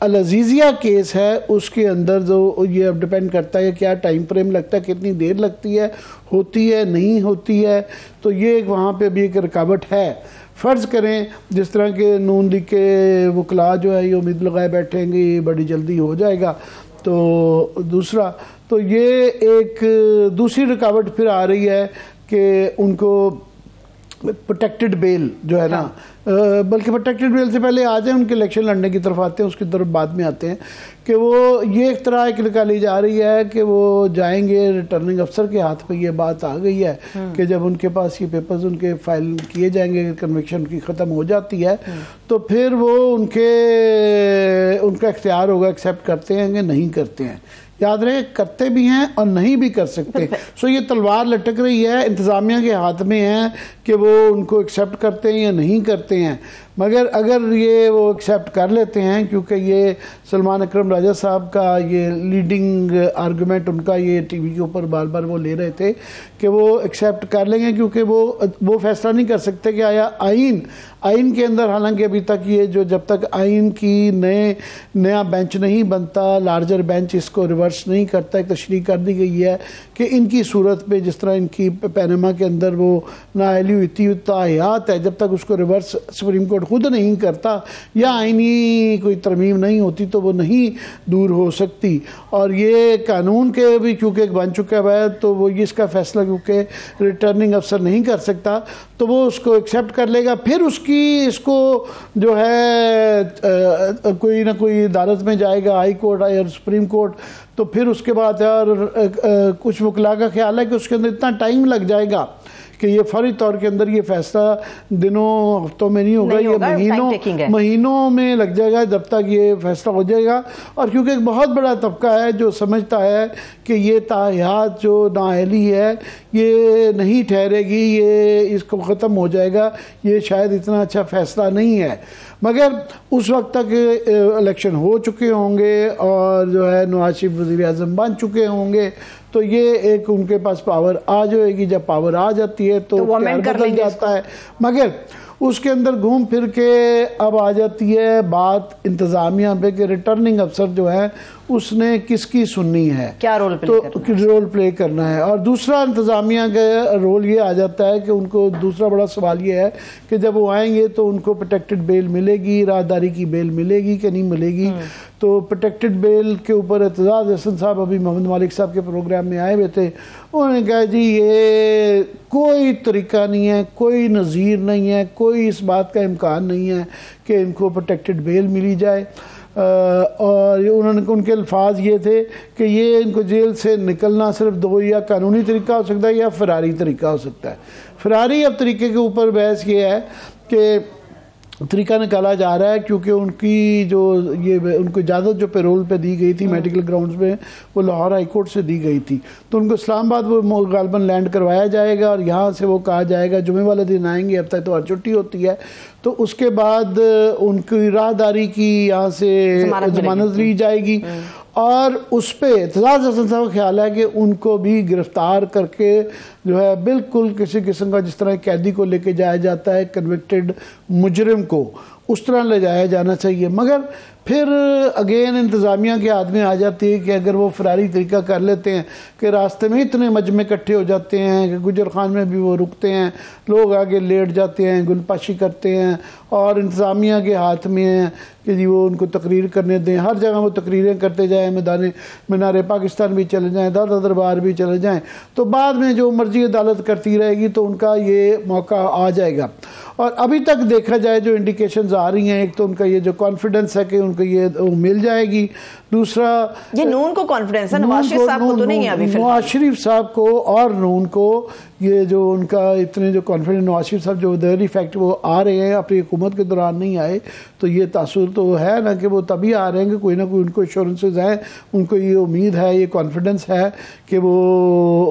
العزیزیہ case ہے اس کے اندر جو یہ اب ڈیپینڈ کرتا ہے کیا ٹائم فریم لگتا ہے، کتنی دیر لگتی ہے، ہوتی ہے نہیں ہوتی ہے، تو یہ ایک وہاں پہ بھی ایک رکاوٹ ہے۔ فرض کریں جس طرح کہ نون لیگ کے وکلاء جو ہے یہ امید لگائے بیٹھیں گے یہ بڑی جلدی ہو جائے گا، تو دوسرا تو یہ ایک دوسری رکاوٹ پھر آ رہی ہے کہ ان کو پروٹیکٹڈ بیل جو ہے نا، بلکہ پروٹیکٹڈ بیل سے پہلے آ جائیں ان کے الیکشن لڑنے کی طرف آتے ہیں، اس کی طرف بعد میں آتے ہیں کہ وہ یہ ایک طرح ایک نکالی جا رہی ہے کہ وہ جائیں گے ریٹرننگ افسر کے ہاتھ پہ، یہ بات آ گئی ہے کہ جب ان کے پاس یہ پیپرز ان کے فائل کیے جائیں گے، کنوکشن کی ختم ہو جاتی ہے تو پھر وہ ان کا اختیار ہوگا ایکسیپٹ کرتے ہیں کہ نہیں کرتے ہیں۔ یاد رہے کرتے بھی ہیں اور نہیں بھی کر سکتے، سو یہ تلوار لٹک رہی ہے، انتظامیہ کے ہاتھ میں ہے کہ وہ ان کو ایکسیپٹ کرتے ہیں یا نہیں کرتے ہیں۔ مگر اگر یہ وہ ایکسیپٹ کر لیتے ہیں، کیونکہ یہ سلمان اکرم راجہ صاحب کا یہ لیڈنگ آرگومنٹ ان کا یہ ٹی وی کے اوپر بار بار وہ لے رہے تھے کہ وہ ایکسیپٹ کر لیں گے، کیونکہ وہ فیصلہ نہیں کر سکتے کہ آیا آئین کے اندر، حالانکہ ابھی تک یہ جو جب تک آئین کی نیا بینچ نہیں بنتا، لارجر بینچ اس کو ریورس نہیں کرتا، ایک تشریح کر دی گئی ہے کہ ان کی صورت پہ جس طرح ان کی پینما کے اندر وہ نااہلی ہوتی تاحیات ہے، جب تک اس کو ریورس سپریم کورٹ خود نہیں کرتا یا آئینی کوئی ترمیم نہیں ہوتی تو وہ نہیں دور ہو سکتی۔ اور یہ قانون کے بھی کیونکہ بن چکا ہے تو وہ اس کا فیصلہ کیونکہ ریٹرننگ افسر نہیں کر سکتا تو وہ اس کو ایکسیپٹ کر لے گا، پھر اس کو جو ہے کوئی نہ کوئی عدالت میں جائے گا، ہائی کورٹ یا سپریم کورٹ، تو پھر اس کے بعد یار کچھ وکلاء کا خیال ہے کہ اس کے اندر اتنا ٹائم لگ جائے گا کہ یہ فوری طور کے اندر یہ فیصلہ دنوں ہفتوں میں نہیں ہوگا، یہ مہینوں میں لگ جائے گا جب تک یہ فیصلہ ہو جائے گا۔ اور کیونکہ ایک بہت بڑا طبقہ ہے جو سمجھتا ہے کہ یہ تاحیات جو نااہلی ہے یہ نہیں ٹھہرے گی، یہ اس کو ختم ہو جائے گا، یہ شاید اتنا اچھا فیصلہ نہیں ہے۔ مگر اس وقت تک الیکشن ہو چکے ہوں گے اور جو ہے نواز شریف وزیر اعظم بن چکے ہوں گے، تو یہ ایک ان کے پاس پاور آ جائے گی۔ جب پاور آ جاتی ہے تو بدل جاتا ہے، مگر اس کے اندر گھوم پھر کے اب آ جاتی ہے بات انتظامیہ پہ کہ ریٹرننگ افسر جو ہے اس نے کس کی سننی ہے، کیا رول پلے کرنا ہے۔ اور دوسرا انتظامیہ کا رول یہ آ جاتا ہے کہ ان کو دوسرا بڑا سوال یہ ہے کہ جب وہ آئیں گے تو ان کو پروٹیکٹڈ بیل ملے گی، راہداری کی بیل ملے گی کہ نہیں ملے گی۔ تو پروٹیکٹڈ بیل کے اوپر اعتزاز احسن صاحب ابھی محمد مالک صاحب کے پروگرام میں آئے ہوئے تھے، انہوں نے کہا جی یہ کوئی طریقہ نہیں ہے، کوئی نظیر نہیں ہے، کوئی اس بات کا امکان نہیں ہے کہ ان کو پروٹیکٹڈ بیل ملی جائے۔ اور ان کے الفاظ یہ تھے کہ یہ ان کو جیل سے نکلنا صرف دو یا قانونی طریقہ ہو سکتا ہے یا فراری طریقہ ہو سکتا ہے۔ فراری اب طریقے کے اوپر بحث یہ ہے کہ طریقہ نکالا جا رہا ہے کیونکہ ان کی جو ان کو اجازت جو پیرول پہ دی گئی تھی میڈیکل گراؤنڈز میں وہ لاہور ہائی کورٹ سے دی گئی تھی، تو ان کو اسلام آباد وہ غالباً لینڈ کروایا جائے گا اور یہاں سے وہ کہا جائے گا جمعے والے دن آئیں گے، اب تک تو ہر چھٹی ہوتی ہے، تو اس کے بعد ان کی راہداری کی یہاں سے ضمانت لی جائے گی۔ اور اس پہ اعتزاز احسن صاحب کا خیال ہے کہ ان کو بھی گرفتار کر کے جو ہے بالکل کسی قسم کا جس طرح قیدی کو لے کے جایا جاتا ہے کنوکٹڈ مجرم کو، اس طرح لے جایا جانا چاہیے۔ مگر پھر اگین انتظامیہ کے ہاتھ میں آ جاتی ہے کہ اگر وہ فراری طریقہ کر لیتے ہیں کہ راستے میں اتنے مجمع اکٹھے ہو جاتے ہیں کہ گجر خان میں بھی وہ رکتے ہیں، لوگ آگے لیٹ جاتے ہیں، گل پاشی کرتے ہیں، اور انتظامیہ کے ہاتھ میں ہے کہ جی وہ ان کو تقریر کرنے دیں، ہر جگہ وہ تقریریں کرتے جائیں، مینار پاکستان بھی چلے جائیں، دادا دربار بھی چلے جائیں، تو بعد میں جو مرضی عدالت کرتی رہے گی تو ان کا یہ موقع آ جائے گا۔ اور ابھی تک دیکھا جائے جو انڈیکیشنز آ رہی ہیں، ایک تو ان کا یہ جو کانفیڈنس ہے کہ ان کو یہ مل جائے گی، دوسرا یہ نون کو کانفیڈنس ہے، نواز شریف صاحب کو تو نہیں ہے ابھی، نواز شریف صاحب کو اور نون کو یہ جو ان کا اتنے جو کانفیڈنس، نواز شریف صاحب جو دہلی فیکٹ وہ آ رہے ہیں اپنی حکومت کے دوران نہیں آئے، تو یہ تاثر تو ہے نا کہ وہ تبھی آ رہے ہیں کہ کوئی نہ کوئی ان کو ایشورنسز ہیں، ان کو یہ امید ہے، یہ کانفیڈنس ہے کہ وہ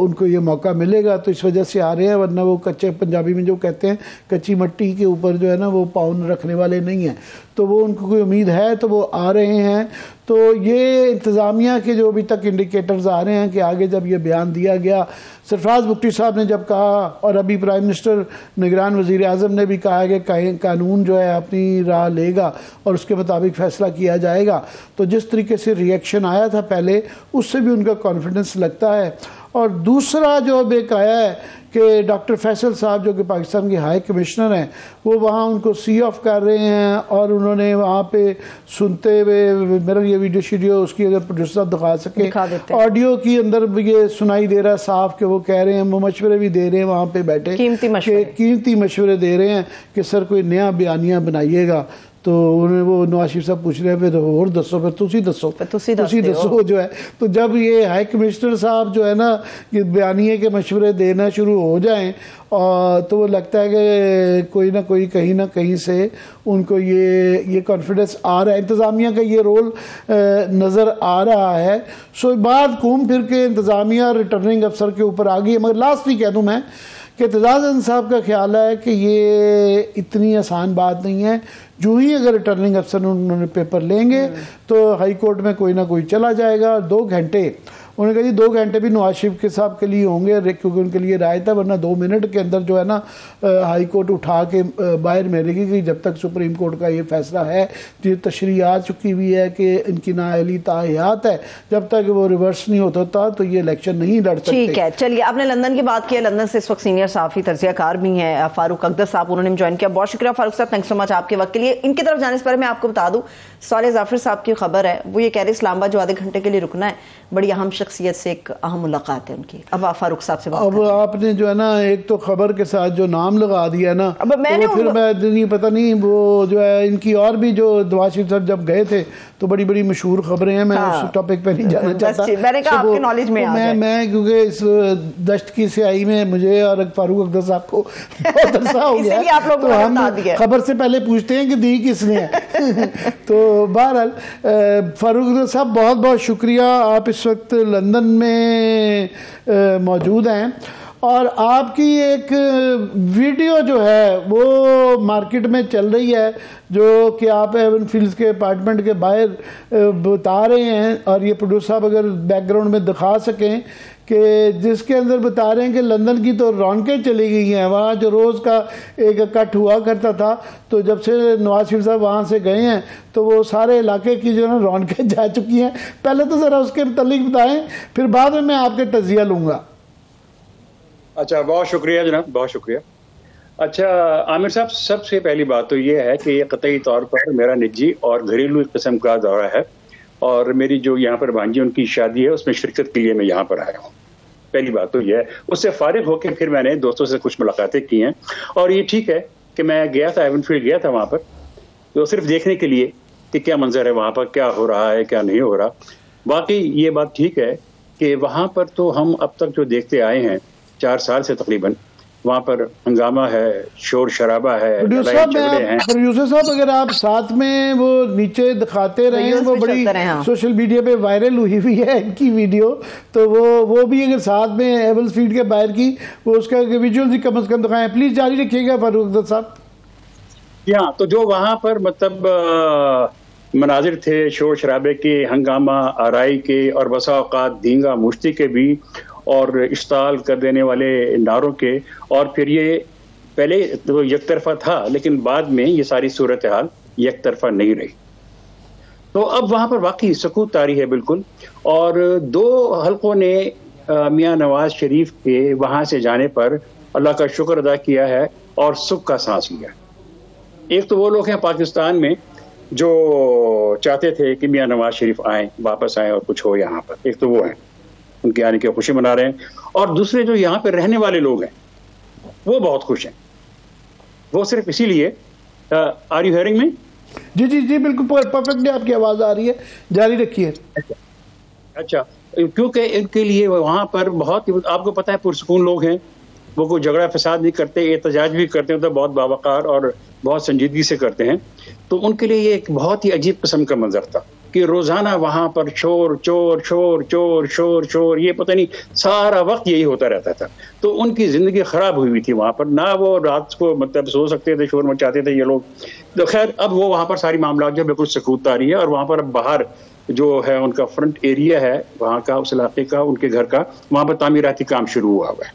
ان کو یہ موقع ملے گا، تو اس وجہ سے آ رہے ہیں، ورنہ وہ کچے پنجابی میں جو کہتے ہیں کچی مٹی کے اوپر جو ہے نا وہ پاؤں رکھنے والے نہیں ہیں، تو وہ ان کو کوئی امید ہے تو وہ آ رہے ہیں۔ تو یہ انتظامیہ کے جو ابھی تک انڈیکیٹرز آ رہے ہیں کہ آگے جب یہ بیان دیا گیا، سرفراز بگٹی صاحب نے جب کہا اور ابھی پرائم منسٹر نگران وزیر اعظم نے بھی کہا کہ قانون جو ہے اپنی راہ لے گا اور اس کے مطابق فیصلہ کیا جائے گا، تو جس طریقے سے ریئیکشن آیا تھا پہلے اس سے بھی ان کا کانفیڈنس لگتا ہے۔ اور دوسرا جو اب ایک آیا ہے کہ ڈاکٹر فیصل صاحب جو کہ پاکستان کے ہائی کمشنر ہیں، وہ وہاں ان کو سی آف کر رہے ہیں اور انہوں نے وہاں پہ سنتے ہوئے میرا یہ ویڈیو شیڈیو اس کی اگر پروڈیوسر صاحب دکھا سکے، آڈیو کی اندر بھی یہ سنائی دے رہا ہے صاف کہ وہ کہہ رہے ہیں، وہ مشورے بھی دے رہے ہیں وہاں پہ بیٹھے، قیمتی مشورے دے رہے ہیں کہ سر کوئی نیا بیانیہ بنائیے گا۔ تو انہوں نے وہ نواز شریف صاحب پوچھ رہے ہیں پھر اور دسو، پھر تسی دسو جو ہے۔ تو جب یہ ہائی کمشنر صاحب جو ہے نا یہ بیانیے کے مشورے دینا شروع ہو جائیں تو وہ لگتا ہے کہ کوئی نہ کوئی کہیں نہ کہیں سے ان کو یہ کانفیڈنس آ رہا ہے، انتظامیہ کا یہ رول نظر آ رہا ہے۔ سو بات گھوم پھر کے انتظامیہ ریٹرننگ افسر کے اوپر آ گئی۔ مگر لاسٹ ہی کہہ دوں میں کہ اعتزاز احسن صاحب کا خیال ہے کہ یہ اتنی آسان بات نہیں ہے، جو ہی اگر ریٹرننگ افسر انہوں نے پیپر لیں گے تو ہائی کورٹ میں کوئی نہ کوئی چلا جائے گا۔ 2 گھنٹے انہوں نے کہا جی 2 گھنٹے بھی نواز شریف کے صاحب کے لیے ہوں گے کیونکہ ان کے لیے رائے تھا، ورنہ 2 منٹ کے اندر جو ہے نا ہائی کورٹ اٹھا کے باہر ملے گی کہ جب تک سپریم کورٹ کا یہ فیصلہ ہے، یہ تشریح آ چکی ہوئی ہے کہ ان کی نااہلی تاحیات ہے، جب تک وہ ریورس نہیں ہوتا تو یہ الیکشن نہیں لڑ سکتے۔ ٹھیک ہے، چلیے آپ نے لندن کی بات کی ہے، لندن سے اس وقت سینئر صحافی تجزیہ کار بھی ہیں فاروق اقدس صاحب، انہوں نے جوائن کیا۔ بہت شکریہ فاروق صاحب، تھینک سو مچ آپ کے وقت کے لیے۔ ان کی طرف جانے سے پہلے میں آپ کو بتا دوں صالح ظافر صاحب کی خبر ہے، وہ یہ کہہ رہے اسلام آباد جو آدھے گھنٹے کے لیے رکنا ہے، بڑی اہم شخصیت سے ایک اہم ملاقات ہے ان کی۔ اب آپ فاروق صاحب سے بات اب آپ نے جو ہے نا ایک تو خبر کے ساتھ جو نام لگا دیا نا، پھر میں پتہ نہیں وہ جو ہے ان کی اور بھی جو نواز شریف صاحب جب گئے تھے تو بڑی بڑی مشہور خبریں ہیں، میں اس ٹاپک پہ نہیں جانا چاہتا، میں نے کہا آپ کے نالج میں میں کیونکہ اس دشت کی سیاہی میں مجھے اور فاروق اقدس صاحب کو بہت عرصہ ہو گیا، تو ہم خبر سے پہلے پوچھتے ہیں کہ دی کس نے ہے۔ تو بہرحال فاروق اقدس صاحب بہت بہت شکریہ، آپ اس وقت لندن میں موجود ہیں اور آپ کی ایک ویڈیو جو ہے وہ مارکیٹ میں چل رہی ہے جو کہ آپ ایون فیلڈز کے اپارٹمنٹ کے باہر بتا رہے ہیں، اور یہ پروڈیوسر صاحب اگر بیک گراؤنڈ میں دکھا سکیں کہ جس کے اندر بتا رہے ہیں کہ لندن کی تو رونقیں چلی گئی ہیں، وہاں جو روز کا ایک کٹ ہوا کرتا تھا، تو جب سے نواز شریف صاحب وہاں سے گئے ہیں تو وہ سارے علاقے کی جو ہے رونقیں جا چکی ہیں۔ پہلے تو ذرا اس کے متعلق بتائیں، پھر بعد میں آپ کے تجزیہ لوں گا۔ اچھا، بہت شکریہ جناب، بہت شکریہ۔ اچھا عامر صاحب، سب سے پہلی بات تو یہ ہے کہ یہ قطعی طور پر میرا نجی اور گھریلو قسم کا دورہ ہے، اور میری جو یہاں پر بھانجی ان کی شادی ہے اس میں شرکت کے لیے میں یہاں پر آیا ہوں۔ پہلی بات تو یہ ہے، اس سے فارغ ہو کے پھر میں نے دوستوں سے کچھ ملاقاتیں کی ہیں، اور یہ ٹھیک ہے کہ میں گیا تھا ایون فیلڈ گیا تھا وہاں پر تو صرف دیکھنے کے لیے کہ کیا منظر ہے وہاں پر، کیا ہو رہا ہے کیا نہیں ہو رہا۔ باقی یہ بات ٹھیک ہے کہ وہاں پر تو ہم اب تک جو دیکھتے آئے ہیں 4 سال سے تقریباً، وہاں پر ہنگامہ ہے، شور شرابہ ہے، پروڈیوسر صاحب اگر آپ ساتھ میں وہ نیچے دکھاتے رہے ہیں، وہ بڑی سوشل میڈیا پہ وائرل ہوئی ہوئی ہے ان کی ویڈیو، تو وہ بھی اگر ساتھ میں ایبل فیلڈ کے باہر کی وہ اس کا ویژول بھی کم از کم دکھائیں، پلیز جاری رکھیے گا فاروق اقدس صاحب۔ ہاں، تو جو وہاں پر مطلب مناظر تھے شور شرابے کے، ہنگامہ آرائی کے، اور بسا اوقات دینگا مشتی کے بھی، اور اشتعال کر دینے والے نعروں کے، اور پھر یہ پہلے تو یک طرفہ تھا لیکن بعد میں یہ ساری صورتحال یک طرفہ نہیں رہی، تو اب وہاں پر واقعی سکوت طاری ہے بالکل۔ اور 2 حلقوں نے میاں نواز شریف کے وہاں سے جانے پر اللہ کا شکر ادا کیا ہے اور سکھ کا سانس لیا۔ ایک تو وہ لوگ ہیں پاکستان میں جو چاہتے تھے کہ میاں نواز شریف آئیں، واپس آئیں اور کچھ ہو یہاں پر، ایک تو وہ ہیں، ان کے آنے کی خوشی منا رہے ہیں، اور دوسرے جو یہاں پہ رہنے والے لوگ ہیں وہ بہت خوش ہیں، وہ صرف اسی لیے آر یو ہیئرنگ میں؟ جی جی جی بالکل پرفیکٹلی آپ کی آواز آ رہی ہے، جاری رکھیے۔ اچھا، کیونکہ ان کے لیے وہاں پر بہت، آپ کو پتہ ہے پرسکون لوگ ہیں، وہ کوئی جھگڑا فساد نہیں کرتے، احتجاج بھی کرتے ہیں تو بہت باوقار اور بہت سنجیدگی سے کرتے ہیں، تو ان کے لیے یہ ایک بہت ہی عجیب قسم کا منظر تھا کہ روزانہ وہاں پر شور چور شور چور شور شور، یہ پتہ نہیں سارا وقت یہی ہوتا رہتا تھا، تو ان کی زندگی خراب ہوئی تھی وہاں پر، نہ وہ رات کو مطلب سو سکتے تھے، شور مچاتے تھے یہ لوگ۔ تو خیر اب وہ وہاں پر ساری معاملات جو بالکل سکوت طاری ہے، اور وہاں پر اب باہر جو ہے ان کا فرنٹ ایریا ہے وہاں کا، اس علاقے کا، ان کے گھر کا، وہاں پر تعمیراتی کام شروع ہوا ہے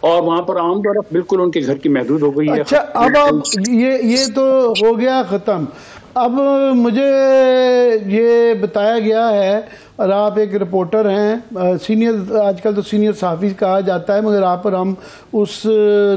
اور وہاں پر عام طور پر بالکل ان کے گھر کی محدود ہو گئی ہے. اچھا اب یہ تو ہو گیا ختم. اب مجھے یہ بتایا گیا ہے، اور آپ ایک رپورٹر ہیں، سینئر، آج کل تو سینئر صحافی کہا جاتا ہے، مگر آپ اور ہم اس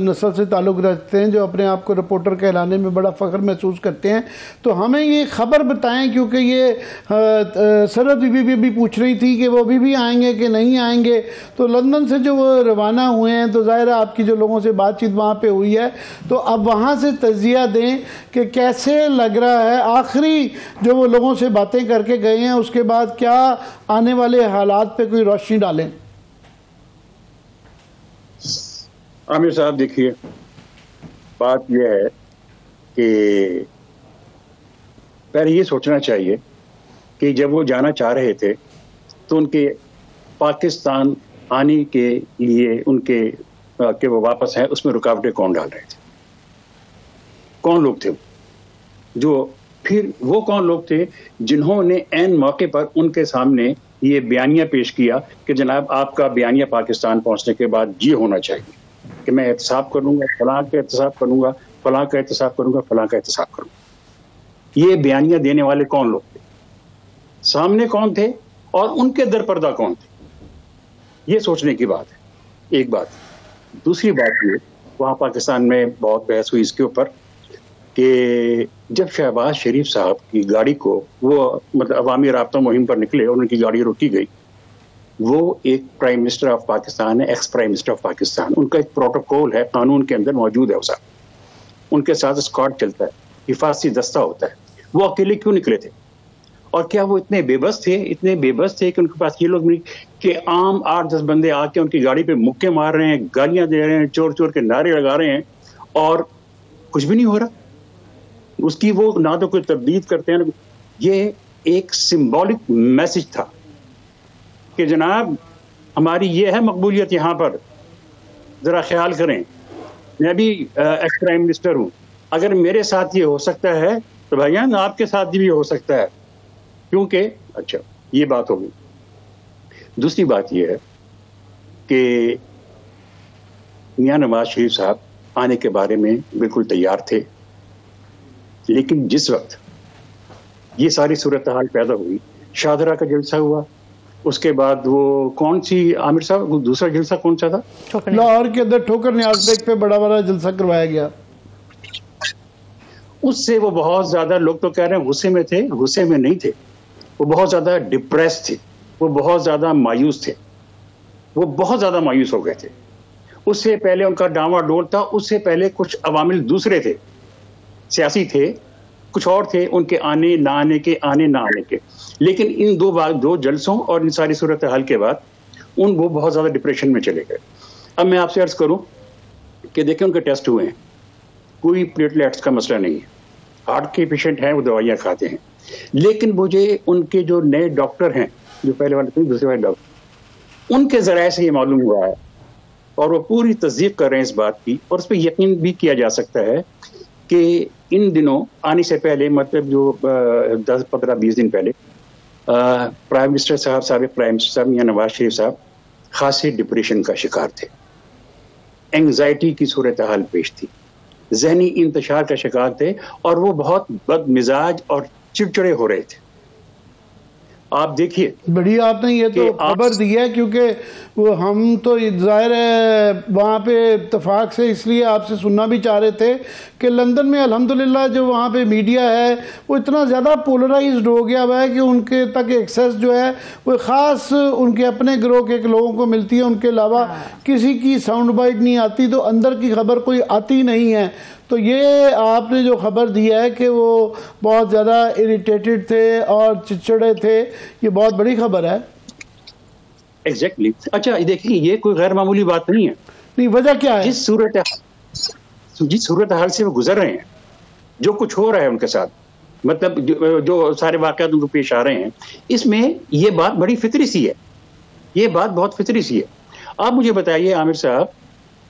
نسل سے تعلق رکھتے ہیں جو اپنے آپ کو رپورٹر کہلانے میں بڑا فخر محسوس کرتے ہیں. تو ہمیں یہ خبر بتائیں، کیونکہ یہ سرحد بی بھی پوچھ رہی تھی کہ وہ بھی آئیں گے کہ نہیں آئیں گے. تو لندن سے جو وہ روانہ ہوئے ہیں، تو ظاہر ہے آپ کی جو لوگوں سے بات چیت وہاں پہ ہوئی ہے، تو اب وہاں سے تجزیہ دیں کہ کیسے لگ رہا ہے. آخری جو وہ لوگوں سے باتیں کر کے گئے ہیں، اس کے بعد کیا آنے والے حالات پہ کوئی روشنی ڈالیں؟ عامر صاحب دیکھیے، بات یہ ہے کہ پہلے یہ سوچنا چاہیے کہ جب وہ جانا چاہ رہے تھے تو ان کے پاکستان آنے کے لیے ان کے کہ وہ واپس ہیں، اس میں رکاوٹیں کون ڈال رہے تھے؟ کون لوگ تھے جو پھر وہ کون لوگ تھے جنہوں نے عین موقع پر ان کے سامنے یہ بیانیہ پیش کیا کہ جناب آپ کا بیانیہ پاکستان پہنچنے کے بعد یہ ہونا چاہیے کہ میں احتساب کروں گا، فلاں کا احتساب کروں گا، فلاں کا احتساب کروں گا، فلاں کا احتساب کروں گا. یہ بیانیہ دینے والے کون لوگ تھے، سامنے کون تھے، اور ان کے در پردہ کون تھے؟ یہ سوچنے کی بات ہے. ایک بات. دوسری بات یہ، وہاں پاکستان میں بہت بحث ہوئی اس کے اوپر کہ جب شہباز شریف صاحب کی گاڑی کو وہ مطلب عوامی رابطہ مہم پر نکلے اور ان کی گاڑی روکی گئی، وہ ایک پرائم منسٹر آف پاکستان ہے، ex prime minister of Pakistan, ان کا ایک پروٹوکول ہے، قانون کے اندر موجود ہے. وہ صاحب ان کے ساتھ اسکواڈ چلتا ہے، حفاظتی دستہ ہوتا ہے. وہ اکیلے کیوں نکلے تھے؟ اور کیا وہ اتنے بے بس تھے کہ ان کے پاس یہ لوگ نہیں کہ عام 8-10 بندے آ کے ان کی گاڑی پہ مکے مار رہے ہیں، گالیاں دے رہے ہیں، چور چور کے نعرے لگا رہے ہیں اور کچھ بھی نہیں ہو رہا؟ اس کی وہ نہ تو کوئی تردید کرتے ہیں. یہ ایک سمبولک میسج تھا کہ جناب ہماری یہ ہے مقبولیت یہاں پر، ذرا خیال کریں. میں بھی ایکس پرائم منسٹر ہوں، اگر میرے ساتھ یہ ہو سکتا ہے تو بھائیان آپ کے ساتھ بھی ہو سکتا ہے. کیونکہ اچھا یہ بات ہوگی. دوسری بات یہ ہے کہ میاں نواز شریف صاحب آنے کے بارے میں بالکل تیار تھے، لیکن جس وقت یہ ساری صورتحال پیدا ہوئی، شاہدرہ کا جلسہ ہوا، اس کے بعد وہ کون سی عامر صاحب دوسرا جلسہ کون سا تھا؟ لاہور کے اندر ٹھوکر نیاز بیگ پہ بڑا جلسہ کروایا گیا. اس سے وہ بہت زیادہ، لوگ تو کہہ رہے ہیں غصے میں تھے، غصے میں نہیں تھے، وہ بہت زیادہ ڈپریس تھے، وہ بہت زیادہ مایوس تھے، وہ بہت زیادہ مایوس ہو گئے تھے. اس سے پہلے ان کا ڈاواں ڈول تھا، اس سے پہلے کچھ عوامل دوسرے تھے، سیاسی تھے، کچھ اور تھے ان کے آنے نہ آنے کے، آنے نہ آنے کے. لیکن ان دو جلسوں اور ان ساری صورتحال کے بعد وہ بہت زیادہ ڈپریشن میں چلے گئے. اب میں آپ سے عرض کروں کہ دیکھیں ان کے ٹیسٹ ہوئے ہیں، کوئی پلیٹلیٹس کا مسئلہ نہیں ہے، ہارٹ کے پیشنٹ ہیں، وہ دوائیاں کھاتے ہیں. لیکن مجھے ان کے جو نئے ڈاکٹر ہیں، جو پہلے والے تھے دوسرے والے ڈاکٹر، ان کے ذرائع سے یہ معلوم ہوا ہے اور وہ پوری تصدیق کر رہے ہیں اس بات کی، اور اس پہ یقین بھی کیا جا سکتا ہے کہ ان دنوں آنے سے پہلے، مطلب جو 10-15-20 دن پہلے، پرائم منسٹر صاحب، سابق پرائم منسٹر صاحب میاں نواز شریف صاحب خاصے ڈپریشن کا شکار تھے، اینگزائٹی کی صورتحال پیش تھی، ذہنی انتشار کا شکار تھے، اور وہ بہت بد مزاج اور چڑچڑے ہو رہے تھے. آپ دیکھیے بڑی آپ نے یہ تو خبر دی ہے، کیونکہ وہ ہم تو ظاہر ہے وہاں پہ اتفاق سے اس لیے آپ سے سننا بھی چاہ رہے تھے کہ لندن میں الحمدللہ جو وہاں پہ میڈیا ہے وہ اتنا زیادہ پولرائزڈ ہو گیا ہوا ہے کہ ان کے تک ایکسیس جو ہے وہ خاص ان کے اپنے گروہ کے لوگوں کو ملتی ہے، ان کے علاوہ کسی کی ساؤنڈ بائٹ نہیں آتی، تو اندر کی خبر کوئی آتی نہیں ہے. تو یہ آپ نے جو خبر دی ہے کہ وہ بہت زیادہ اریٹیٹڈ تھے اور چڑچڑے تھے، یہ بہت بڑی خبر ہے. ایگزیکٹلی. اچھا دیکھیے، یہ کوئی غیر معمولی بات نہیں ہے. نہیں، وجہ کیا ہے؟ جس صورتحال سے وہ گزر رہے ہیں، جو کچھ ہو رہا ہے ان کے ساتھ، مطلب جو سارے واقعات ان کو پیش آ رہے ہیں، اس میں یہ بات بڑی فطری سی ہے، یہ بات بہت فطری سی ہے. آپ مجھے بتائیے عامر صاحب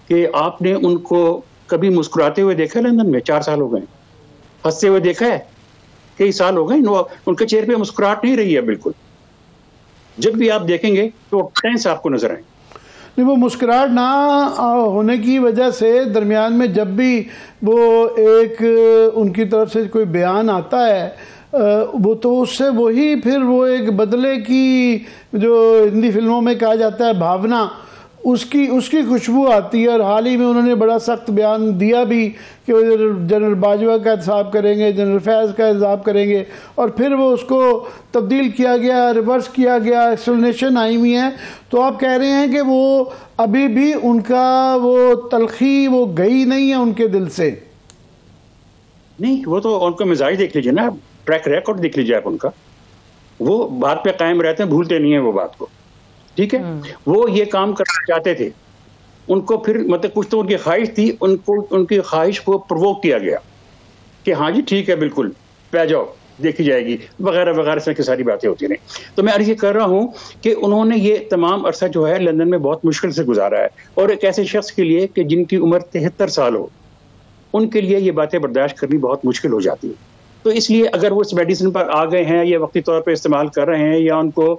کہ آپ نے ان کو کبھی مسکراتے ہوئے دیکھا ہے لندن میں؟ 4 سال ہو گئے. ہنستے ہوئے دیکھا ہے کئی سال ہو گئے ان کے چہرے پہ مسکراہٹ نہیں رہی ہے بالکل. جب بھی آپ دیکھیں گے تو ٹینس آپ کو نظر آئیں. نہیں، وہ مسکراہٹ نہ ہونے کی وجہ سے درمیان میں جب بھی وہ ایک ان کی طرف سے کوئی بیان آتا ہے وہ تو اس سے وہی پھر وہ ایک بدلے کی جو ہندی فلموں میں کہا جاتا ہے بھاونا، اس کی خوشبو آتی ہے. اور حال ہی میں انہوں نے بڑا سخت بیان دیا بھی کہ وہ جنرل باجوہ کا احتساب کریں گے، جنرل فیض کا احتساب کریں گے، اور پھر وہ اس کو تبدیل کیا گیا، ریورس کیا گیا، ایکسپلینیشن آئی ہوئی ہیں. تو آپ کہہ رہے ہیں کہ وہ ابھی بھی ان کا وہ تلخی وہ گئی نہیں ہے ان کے دل سے؟ نہیں، وہ تو ان کا مزاج دیکھ لیجیے نا، ٹریک ریکارڈ دیکھ لیجیے آپ ان کا. وہ بات پہ قائم رہتے ہیں، بھولتے نہیں ہیں وہ بات کو. ٹھیک ہے، وہ یہ کام کرنا چاہتے تھے، ان کو پھر مطلب کچھ تو ان کی خواہش تھی، ان کی خواہش کو پرووک کیا گیا کہ ہاں جی ٹھیک ہے بالکل پہ جاؤ دیکھی جائے گی وغیرہ وغیرہ، اس میں کی ساری باتیں ہوتی رہیں. تو میں عرض یہ کر رہا ہوں کہ انہوں نے یہ تمام عرصہ جو ہے لندن میں بہت مشکل سے گزارا ہے، اور ایک ایسے شخص کے لیے کہ جن کی عمر 73 سال ہو، ان کے لیے یہ باتیں برداشت کرنی بہت مشکل ہو جاتی ہے. تو اس لیے اگر وہ اس میڈیسن پر آ گئے ہیں یا وقتی طور پہ استعمال کر رہے ہیں، یا ان کو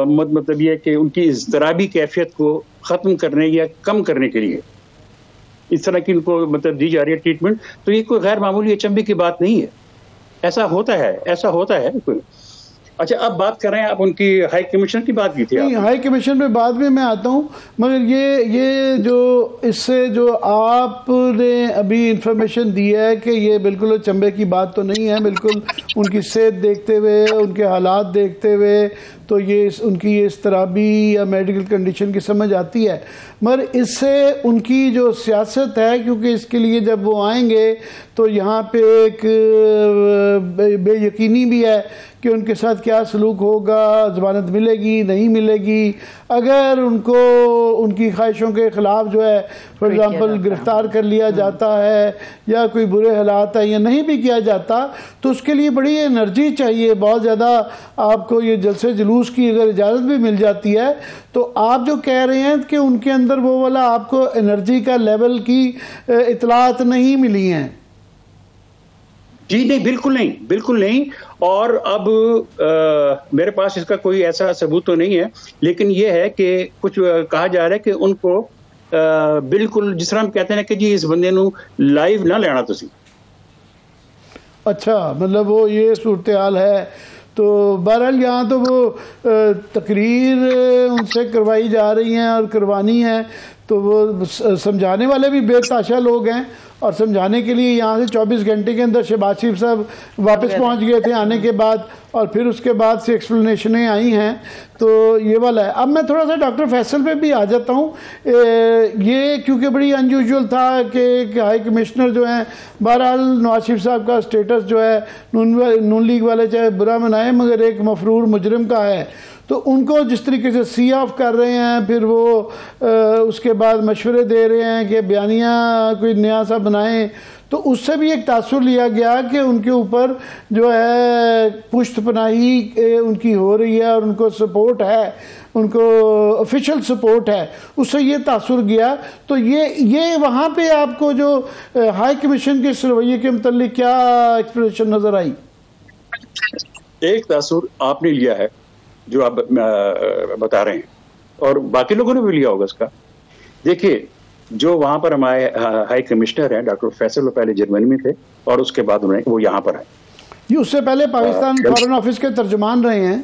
مطلب یہ کہ ان کی اضطرابی کیفیت کو ختم کرنے یا کم کرنے کے لیے اس طرح کی ان کو مطلب دی جا رہی ہے ٹریٹمنٹ، تو یہ کوئی غیر معمولی اچنبے کی بات نہیں ہے. ایسا ہوتا ہے کوئی. اچھا، اب بات کر رہے ہیں آپ ان کی ہائی کمیشن کی بات کی تھی. نہیں، ہائی کمیشن پہ بعد میں آتا ہوں، مگر یہ جو اس سے جو آپ نے ابھی انفارمیشن دی ہے کہ یہ بالکل چمبے کی بات تو نہیں ہے، بالکل ان کی صحت دیکھتے ہوئے، ان کے حالات دیکھتے ہوئے تو یہ ان کی یہ اضطرابی یا میڈیکل کنڈیشن کی سمجھ آتی ہے. مگر اس سے ان کی جو سیاست ہے، کیونکہ اس کے لیے جب وہ آئیں گے تو یہاں پہ ایک بے یقینی بھی ہے کہ ان کے ساتھ کیا سلوک ہوگا، ضمانت ملے گی نہیں ملے گی. اگر ان کو ان کی خواہشوں کے خلاف جو ہے فار ایگزامپل گرفتار کر لیا جاتا ہے، یا کوئی برے حالات ہیں یا نہیں بھی کیا جاتا، تو اس کے لیے بڑی انرجی چاہیے بہت زیادہ. آپ کو یہ جلسے جلوس کی اگر اجازت بھی مل جاتی ہے تو آپ جو کہہ رہے ہیں کہ ان کے اندر وہ والا آپ کو انرجی کا لیول کی اطلاعات نہیں ملی ہیں. جی نہیں، بالکل نہیں. اور اب میرے پاس اس کا کوئی ایسا ثبوت تو نہیں ہے، لیکن یہ ہے کہ کچھ کہا جا رہا ہے کہ ان کو بالکل جس طرح ہم کہتے ہیں کہ جی اس بندے نو لائیو نہ لینا تسی. اچھا، مطلب وہ یہ صورتحال ہے. تو بہرحال یہاں تو وہ تقریر ان سے کروائی جا رہی ہیں اور کروانی ہے، تو وہ سمجھانے والے بھی بے تحاشا لوگ ہیں، اور سمجھانے کے لیے یہاں سے 24 گھنٹے کے اندر شہباز شریف صاحب واپس پہنچ گئے تھے آنے کے بعد، اور پھر اس کے بعد سے ایکسپلینیشنیں آئی ہیں. تو یہ والا ہے. اب میں تھوڑا سا ڈاکٹر فیصل پہ بھی آ جاتا ہوں. یہ کیونکہ بڑی انیوژول تھا کہ ہائی کمشنر جو ہیں، بہرحال نواز شریف صاحب کا سٹیٹس جو ہے نون لیگ والے چاہے برا منائے مگر ایک مفرور مجرم کا ہے، تو ان کو جس طریقے سے سی آف کر رہے ہیں، پھر وہ اس کے بعد مشورے دے رہے ہیں کہ بیانیہ کوئی نیا سا بنائیں، تو اس سے بھی ایک تاثر لیا گیا کہ ان کے اوپر جو ہے پشت پناہی ان کی ہو رہی ہے اور ان کو سپورٹ ہے، ان کو آفیشیل سپورٹ ہے، اس سے یہ تاثر گیا. تو یہ وہاں پہ آپ کو جو ہائی کمیشن کے اس رویے کے متعلق کیا ایکسپریشن نظر آئی؟ ایک تاثر آپ نے لیا ہے جو آپ بتا رہے ہیں، اور باقی لوگوں نے بھی لیا ہوگا اس کا. دیکھیے، جو وہاں پر ہمارے ہائی کمشنر ہیں ڈاکٹر فیصل، وہ پہلے جرمنی میں تھے اور اس کے بعد وہ یہاں پر آئے. یہ اس سے پہلے پاکستان فارن آفس کے ترجمان رہے ہیں.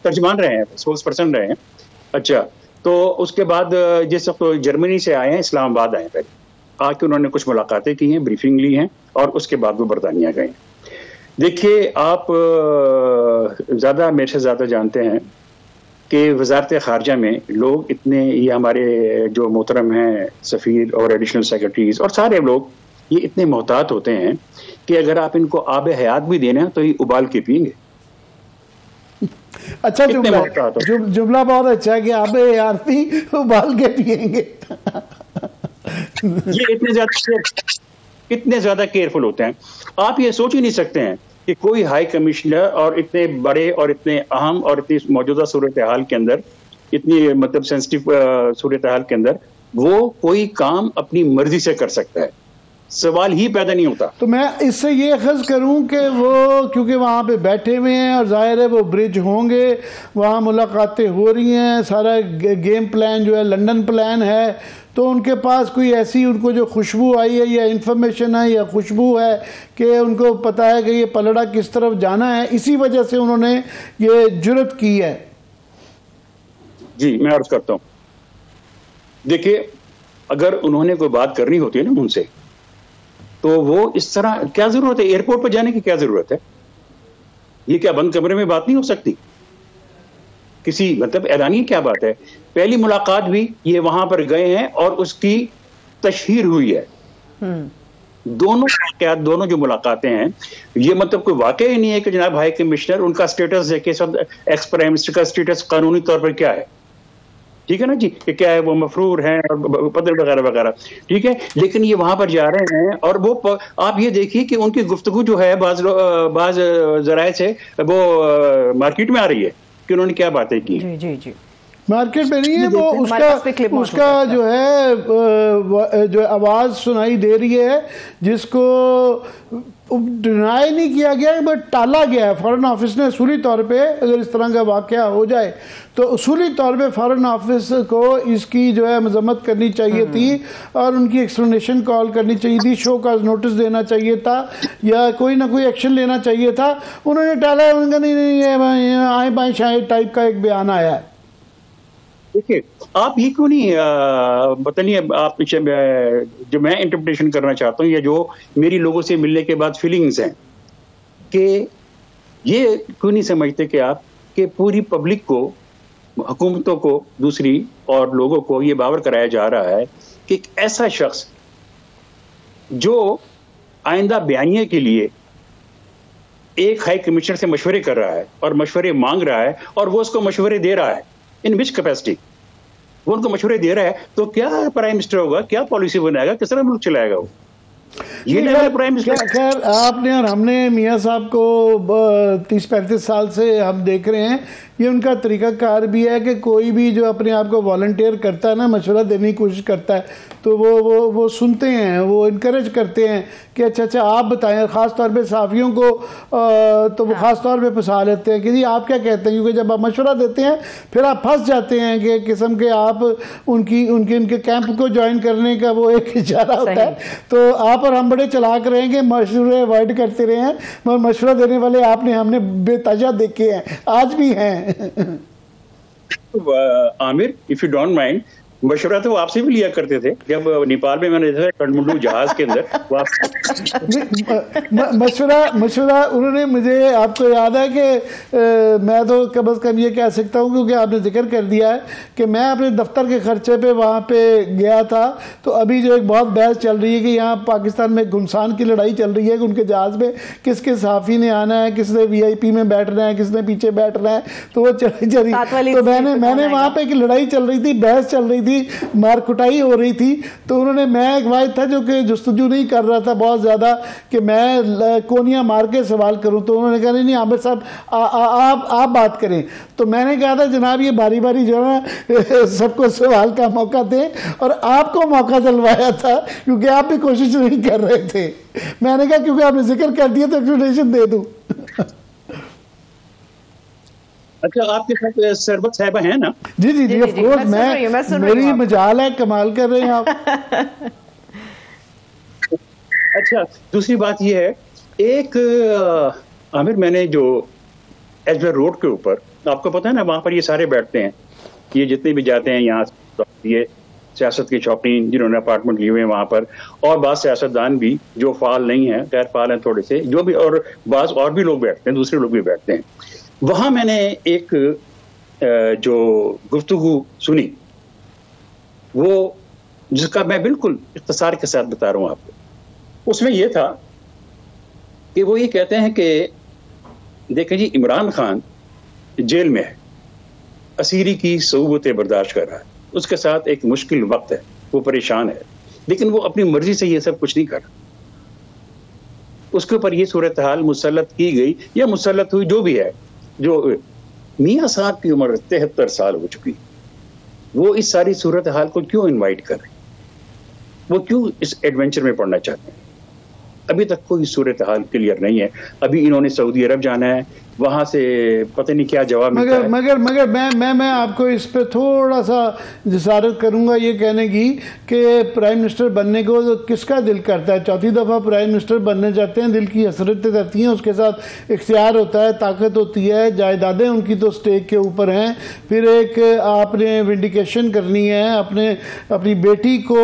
ترجمان رہے ہیں، اسپوکس پرسن رہے ہیں. اچھا، تو اس کے بعد جس وقت جرمنی سے آئے ہیں، اسلام آباد آئے ہیں، پہلے آ کے انہوں نے کچھ ملاقاتیں کی ہیں، بریفنگ لی ہیں، اور اس کے بعد وہ برطانیہ گئے ہیں. دیکھیے، آپ زیادہ میرے سے زیادہ جانتے ہیں کہ وزارت خارجہ میں لوگ اتنے، یہ ہمارے جو محترم ہیں سفیر اور ایڈیشنل سیکرٹریز اور سارے لوگ یہ اتنے محتاط ہوتے ہیں کہ اگر آپ ان کو آب حیات بھی دینا تو یہ ابال کے پئیں گے. اچھا جملہ بہت اچھا ہے کہ آب حیات بھی ابال کے پئیں گے. یہ اتنے زیادہ کیئرفل ہوتے ہیں. آپ یہ سوچ ہی نہیں سکتے ہیں کہ کوئی ہائی کمشنر اور اتنے بڑے اور اتنے اہم اور اتنی موجودہ صورتحال کے اندر، اتنی مطلب سینسٹیو صورتحال کے اندر وہ کوئی کام اپنی مرضی سے کر سکتا ہے. سوال ہی پیدا نہیں ہوتا. تو میں اس سے یہ اخذ کروں کہ وہ کیونکہ وہاں پہ بیٹھے ہوئے ہیں اور ظاہر ہے وہ برج ہوں گے, وہاں ملاقاتیں ہو رہی ہیں, سارا گیم پلان جو ہے لنڈن پلان ہے, تو ان کے پاس کوئی ایسی ان کو جو خوشبو آئی ہے یا انفارمیشن ہے یا خوشبو ہے کہ ان کو پتہ ہے کہ یہ پلڑا کس طرف جانا ہے, اسی وجہ سے انہوں نے یہ جرت کی ہے. جی میں عرض کرتا ہوں, دیکھیے اگر انہوں نے کوئی بات کرنی ہوتی ہے نا ان سے, تو وہ اس طرح کیا ضرورت ہے ایئرپورٹ پہ جانے کی, کیا ضرورت ہے؟ یہ کیا بند کمرے میں بات نہیں ہو سکتی؟ کسی مطلب اعلانی کیا بات ہے؟ پہلی ملاقات بھی یہ وہاں پر گئے ہیں اور اس کی تشہیر ہوئی ہے. دونوں واقعات, دونوں جو ملاقاتیں ہیں, یہ مطلب کوئی واقع ہی نہیں ہے کہ جناب ہائی کمشنر ان کا اسٹیٹس دیکھے, سب ایکس پرائم منسٹر کا اسٹیٹس قانونی طور پر کیا ہے, ٹھیک ہے نا جی, کہ کیا ہے وہ مفرور ہیں اور پدر وغیرہ وغیرہ, ٹھیک ہے. لیکن یہ وہاں پر جا رہے ہیں اور وہ آپ یہ دیکھیے کہ ان کی گفتگو جو ہے بعض ذرائع سے وہ مارکیٹ میں آ رہی ہے کہ انہوں نے کیا باتیں کی. جی جی جی مارکیٹ میں نہیں ہے وہ, اس کا جو ہے جو آواز سنائی دے رہی ہے جس کو ڈینائی نہیں کیا گیا بٹ ٹالا گیا ہے. فارن آفس نے اصولی طور پہ اگر اس طرح کا واقعہ ہو جائے تو اصولی طور پہ فارن آفس کو اس کی جو ہے مذمت کرنی چاہیے تھی اور ان کی ایکسپلینیشن کال کرنی چاہیے تھی, شو کا نوٹس دینا چاہیے تھا یا کوئی نہ کوئی ایکشن لینا چاہیے تھا. انہوں نے ٹالا, ان کا نہیں آئیں بائیں شاید ٹائپ کا ایک بیان آیا ہے. دیکھیے آپ یہ کیوں نہیں بتائیے, آپ جو میں انٹرپریٹیشن کرنا چاہتا ہوں یا جو میری لوگوں سے ملنے کے بعد فیلنگز ہیں, کہ یہ کیوں نہیں سمجھتے کہ آپ کہ پوری پبلک کو, حکومتوں کو, دوسری اور لوگوں کو یہ باور کرایا جا رہا ہے کہ ایک ایسا شخص جو آئندہ بیانیے کے لیے ایک ہائی کمشنر سے مشورے کر رہا ہے اور مشورے مانگ رہا ہے اور وہ اس کو مشورے دے رہا ہے, ان وچ کیپیسٹی وہ ان کو مشورے دے رہا ہے, تو کیا پرائم منسٹر ہوگا, کیا پالیسی بنائے گا, کس طرح ملک چلائے گا وہ؟ یہ پرائم منسٹر. خیر آپ نے اور ہم نے میاں صاحب کو 30-35 سال سے ہم دیکھ رہے ہیں, یہ ان کا طریقہ کار بھی ہے کہ کوئی بھی جو اپنے آپ کو والنٹیئر کرتا ہے نا, مشورہ دینے کی کوشش کرتا ہے, تو وہ سنتے ہیں, وہ انکریج کرتے ہیں کہ اچھا آپ بتائیں. خاص طور پہ صحافیوں کو تو وہ خاص طور پہ پھنسا لیتے ہیں کہ جی آپ کیا کہتے ہیں, کیونکہ جب آپ مشورہ دیتے ہیں پھر آپ پھنس جاتے ہیں کہ قسم کے آپ ان کے کیمپ کو جوائن کرنے کا وہ ایک اشارہ ہوتا ہے. تو آپ اور ہم بڑے چلاک رہے ہیں کہ مشورے اوائڈ کرتے رہے ہیں, مگر مشورہ دینے والے آپ نے ہم نے بے تجا دیکھے ہیں, آج بھی ہیں. عامر اف یو ڈونٹ مائنڈ, مشورہ تو آپ سے بھی لیا کرتے تھے جب نیپال میں نے دیکھا کٹھمنڈو جہاز کے اندر مشورہ انہوں نے مجھے, آپ کو یاد ہے کہ میں تو کم از کم یہ کہہ سکتا ہوں کیونکہ آپ نے ذکر کر دیا ہے کہ میں اپنے دفتر کے خرچے پہ وہاں پہ گیا تھا, تو ابھی جو ایک بہت بحث چل رہی ہے کہ یہاں پاکستان میں گمسان کی لڑائی چل رہی ہے کہ ان کے جہاز میں کس کس صحافی نے آنا ہے, کس نے وی آئی پی میں بیٹھنا ہے, کس نے پیچھے بیٹھنا ہے, تو وہ چلی تو میں نے وہاں پہ ایک لڑائی چل رہی تھی, بحث چل رہی تھی, مار کٹائی ہو رہی تھی. تو انہوں نے, میں ایک واحد تھا جو کہ جستجو نہیں کر رہا تھا بہت زیادہ کہ میں کونیاں مار کے سوال کروں, تو انہوں نے کہا نہیں عامر صاحب آپ بات کریں. تو میں نے کہا تھا جناب یہ باری باری جو ہے سب کو سوال کا موقع دیں, اور آپ کو موقع دلوایا تھا کیونکہ آپ بھی کوشش نہیں کر رہے تھے. میں نے کہا کیونکہ آپ نے ذکر کر دیا تو ایکسپلینیشن دے دوں. اچھا آپ کے ساتھ سربت صاحبہ ہیں نا؟ جی جی جی, آف کورس, میری مجال ہے, کمال کر رہے ہیں آپ. اچھا دوسری بات یہ ہے, ایک عامر میں نے جو ایجبر روڈ کے اوپر, آپ کو پتہ ہے نا وہاں پر یہ سارے بیٹھتے ہیں, یہ جتنے بھی جاتے ہیں یہاں یہ سیاست کے شوقین جنہوں نے اپارٹمنٹ لیے ہوئے ہیں وہاں پر, اور بعض سیاستدان بھی جو فعال نہیں ہیں, غیر فعال ہیں تھوڑے سے, جو بھی, اور بعض اور بھی لوگ بیٹھتے ہیں, دوسرے لوگ بھی بیٹھتے ہیں. وہاں میں نے ایک جو گفتگو سنی, وہ جس کا میں بالکل اختصار کے ساتھ بتا رہا ہوں آپ کو. اس میں یہ تھا کہ وہ یہ کہتے ہیں کہ دیکھیں جی عمران خان جیل میں ہے, اسیری کی صعوبتیں برداشت کر رہا ہے, اس کے ساتھ ایک مشکل وقت ہے, وہ پریشان ہے, لیکن وہ اپنی مرضی سے یہ سب کچھ نہیں کر رہا. اس کے اوپر یہ صورتحال مسلط کی گئی یا مسلط ہوئی جو بھی ہے, جو میاں صاحب کی عمر 73 سال ہو چکی, وہ اس ساری صورتحال کو کیوں انوائٹ کر رہے ہیں؟ وہ کیوں اس ایڈونچر میں پڑنا چاہتے ہیں؟ ابھی تک کوئی صورتحال کلیئر نہیں ہے. ابھی انہوں نے سعودی عرب جانا ہے, وہاں سے پتہ نہیں کیا جواب ملتا ہے. مگر میں آپ کو اس پہ تھوڑا سا جسارت کروں گا یہ کہنے کی کہ پرائم منسٹر بننے کو کس کا دل کرتا ہے؟ چوتھی دفعہ پرائم منسٹر بننے چاہتے ہیں, دل کی حسرتیں رہتی ہیں, اس کے ساتھ اختیار ہوتا ہے, طاقت ہوتی ہے, جائیدادیں ان کی تو سٹیک کے اوپر ہیں. پھر ایک آپ نے ونڈیکیشن کرنی ہے, اپنی بیٹی کو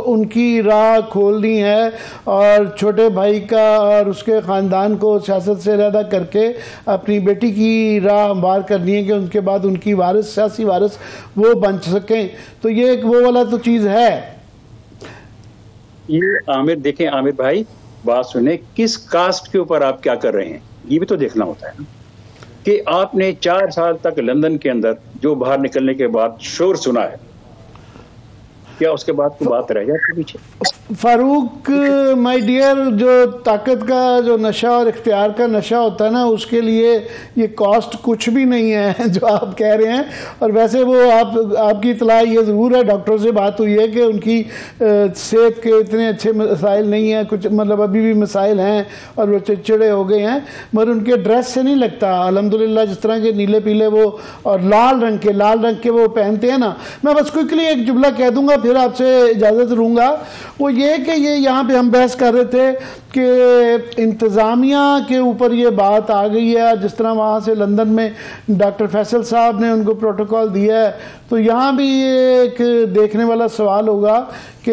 ان کی راہ کھولنی ہے, اور چھوٹے بھائی کا اور اس کے خاندان کو سیاست سے علیحدہ کر کے اپنی بیٹی کی راہ ہموار کرنی ہے کہ ان کے بعد ان کی وارث, سیاسی وارث وہ بن سکیں. تو یہ ایک وہ والا تو چیز ہے. یہ عامر دیکھیں, عامر بھائی بات سنیں, کس کاسٹ کے اوپر آپ کیا کر رہے ہیں یہ بھی تو دیکھنا ہوتا ہے نا. کہ آپ نے 4 سال تک لندن کے اندر جو باہر نکلنے کے بعد شور سنا ہے, کیا اس کے بعد کوئی بات رہ جاتی پیچھے؟ فاروق مائی ڈیئر, جو طاقت کا جو نشہ اور اختیار کا نشہ ہوتا ہے نا, اس کے لیے یہ کاسٹ کچھ بھی نہیں ہے جو آپ کہہ رہے ہیں. اور ویسے وہ آپ کی اطلاع یہ ضرور ہے, ڈاکٹر سے بات ہوئی ہے کہ ان کی صحت کے اتنے اچھے مسائل نہیں ہیں, کچھ مطلب ابھی بھی مسائل ہیں اور وہ چڑچڑے ہو گئے ہیں, مگر ان کے ڈریس سے نہیں لگتا الحمدللہ, جس طرح کے نیلے پیلے وہ اور لال رنگ کے وہ پہنتے ہیں نا. میں بس کوئکلی ایک جملہ کہہ دوں گا پھر آپ سے اجازت لوں گا. وہ یہ کہ یہ یہاں پہ ہم بحث کر رہے تھے کہ انتظامیہ کے اوپر یہ بات آ گئی ہے, جس طرح وہاں سے لندن میں ڈاکٹر فیصل صاحب نے ان کو پروٹوکول دیا ہے, تو یہاں بھی یہ ایک دیکھنے والا سوال ہوگا کہ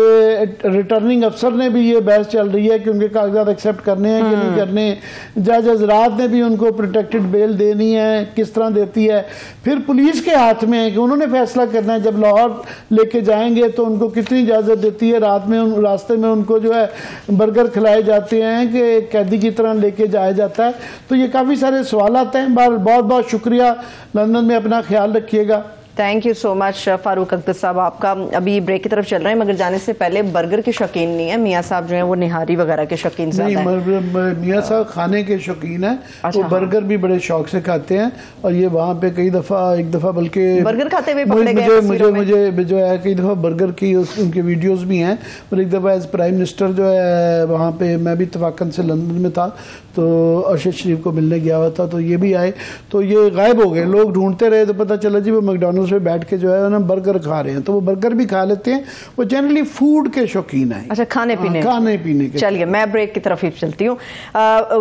ریٹرننگ افسر نے بھی یہ بحث چل رہی ہے کہ ان کے کاغذات ایکسیپٹ کرنے ہیں کہ نہیں کرنے. جج حضرات نے بھی ان کو پروٹیکٹڈ بیل دینی ہے, کس طرح دیتی ہے. پھر پولیس کے ہاتھ میں ہے کہ انہوں نے فیصلہ کرنا ہے. جب لاہور لے کے جائیں گے تو ان کو کتنی اجازت دیتی ہے, راستے میں ان کو جو ہے برگر کھلائے جاتے ہیں کہ قیدی کی طرح لے کے جایا جاتا ہے. تو یہ کافی سارے سوالات ہیں. بہت بہت شکریہ. لندن میں اپنا خیال رکھیے گا. تھینک یو سو مچ فاروق اختر صاحب. آپ کا ابھی بریک کی طرف چل رہے ہیں, مگر جانے سے پہلے برگر کے شوقین نہیں ہیں میاں صاحب, جو ہیں وہ نہاری وغیرہ کے شوقین زیادہ ہیں. نہیں, میاں صاحب کھانے کے شوقین ہیں, وہ برگر بھی بڑے شوق سے کھاتے ہیں, اور یہ وہاں پہ ایک دفعہ بلکہ برگر کھاتے ہوئے پکڑے گئے. مجھے جو ہے کئی دفعہ برگر کی ان کے ویڈیوز بھی ہیں, اور ایک دفعہ ایز پرائم منسٹر جو ہے وہاں پہ میں بھی اتفاقاً سے لندن میں تھا, تو ارشد شریف کو ملنے گیا ہوا تھا, تو یہ بھی آئے, تو یہ غائب ہو گئے. لوگ ڈھونڈتے رہے تو پتہ چلا جی وہ میکڈونلڈس پہ بیٹھ کے جو ہے نا برگر کھا رہے ہیں. تو وہ برگر بھی کھا لیتے ہیں, وہ جنرلی فوڈ کے شوقین ہیں. اچھا, کھانے پینے کے. چلیے میں بریک کی طرف ہی چلتی ہوں.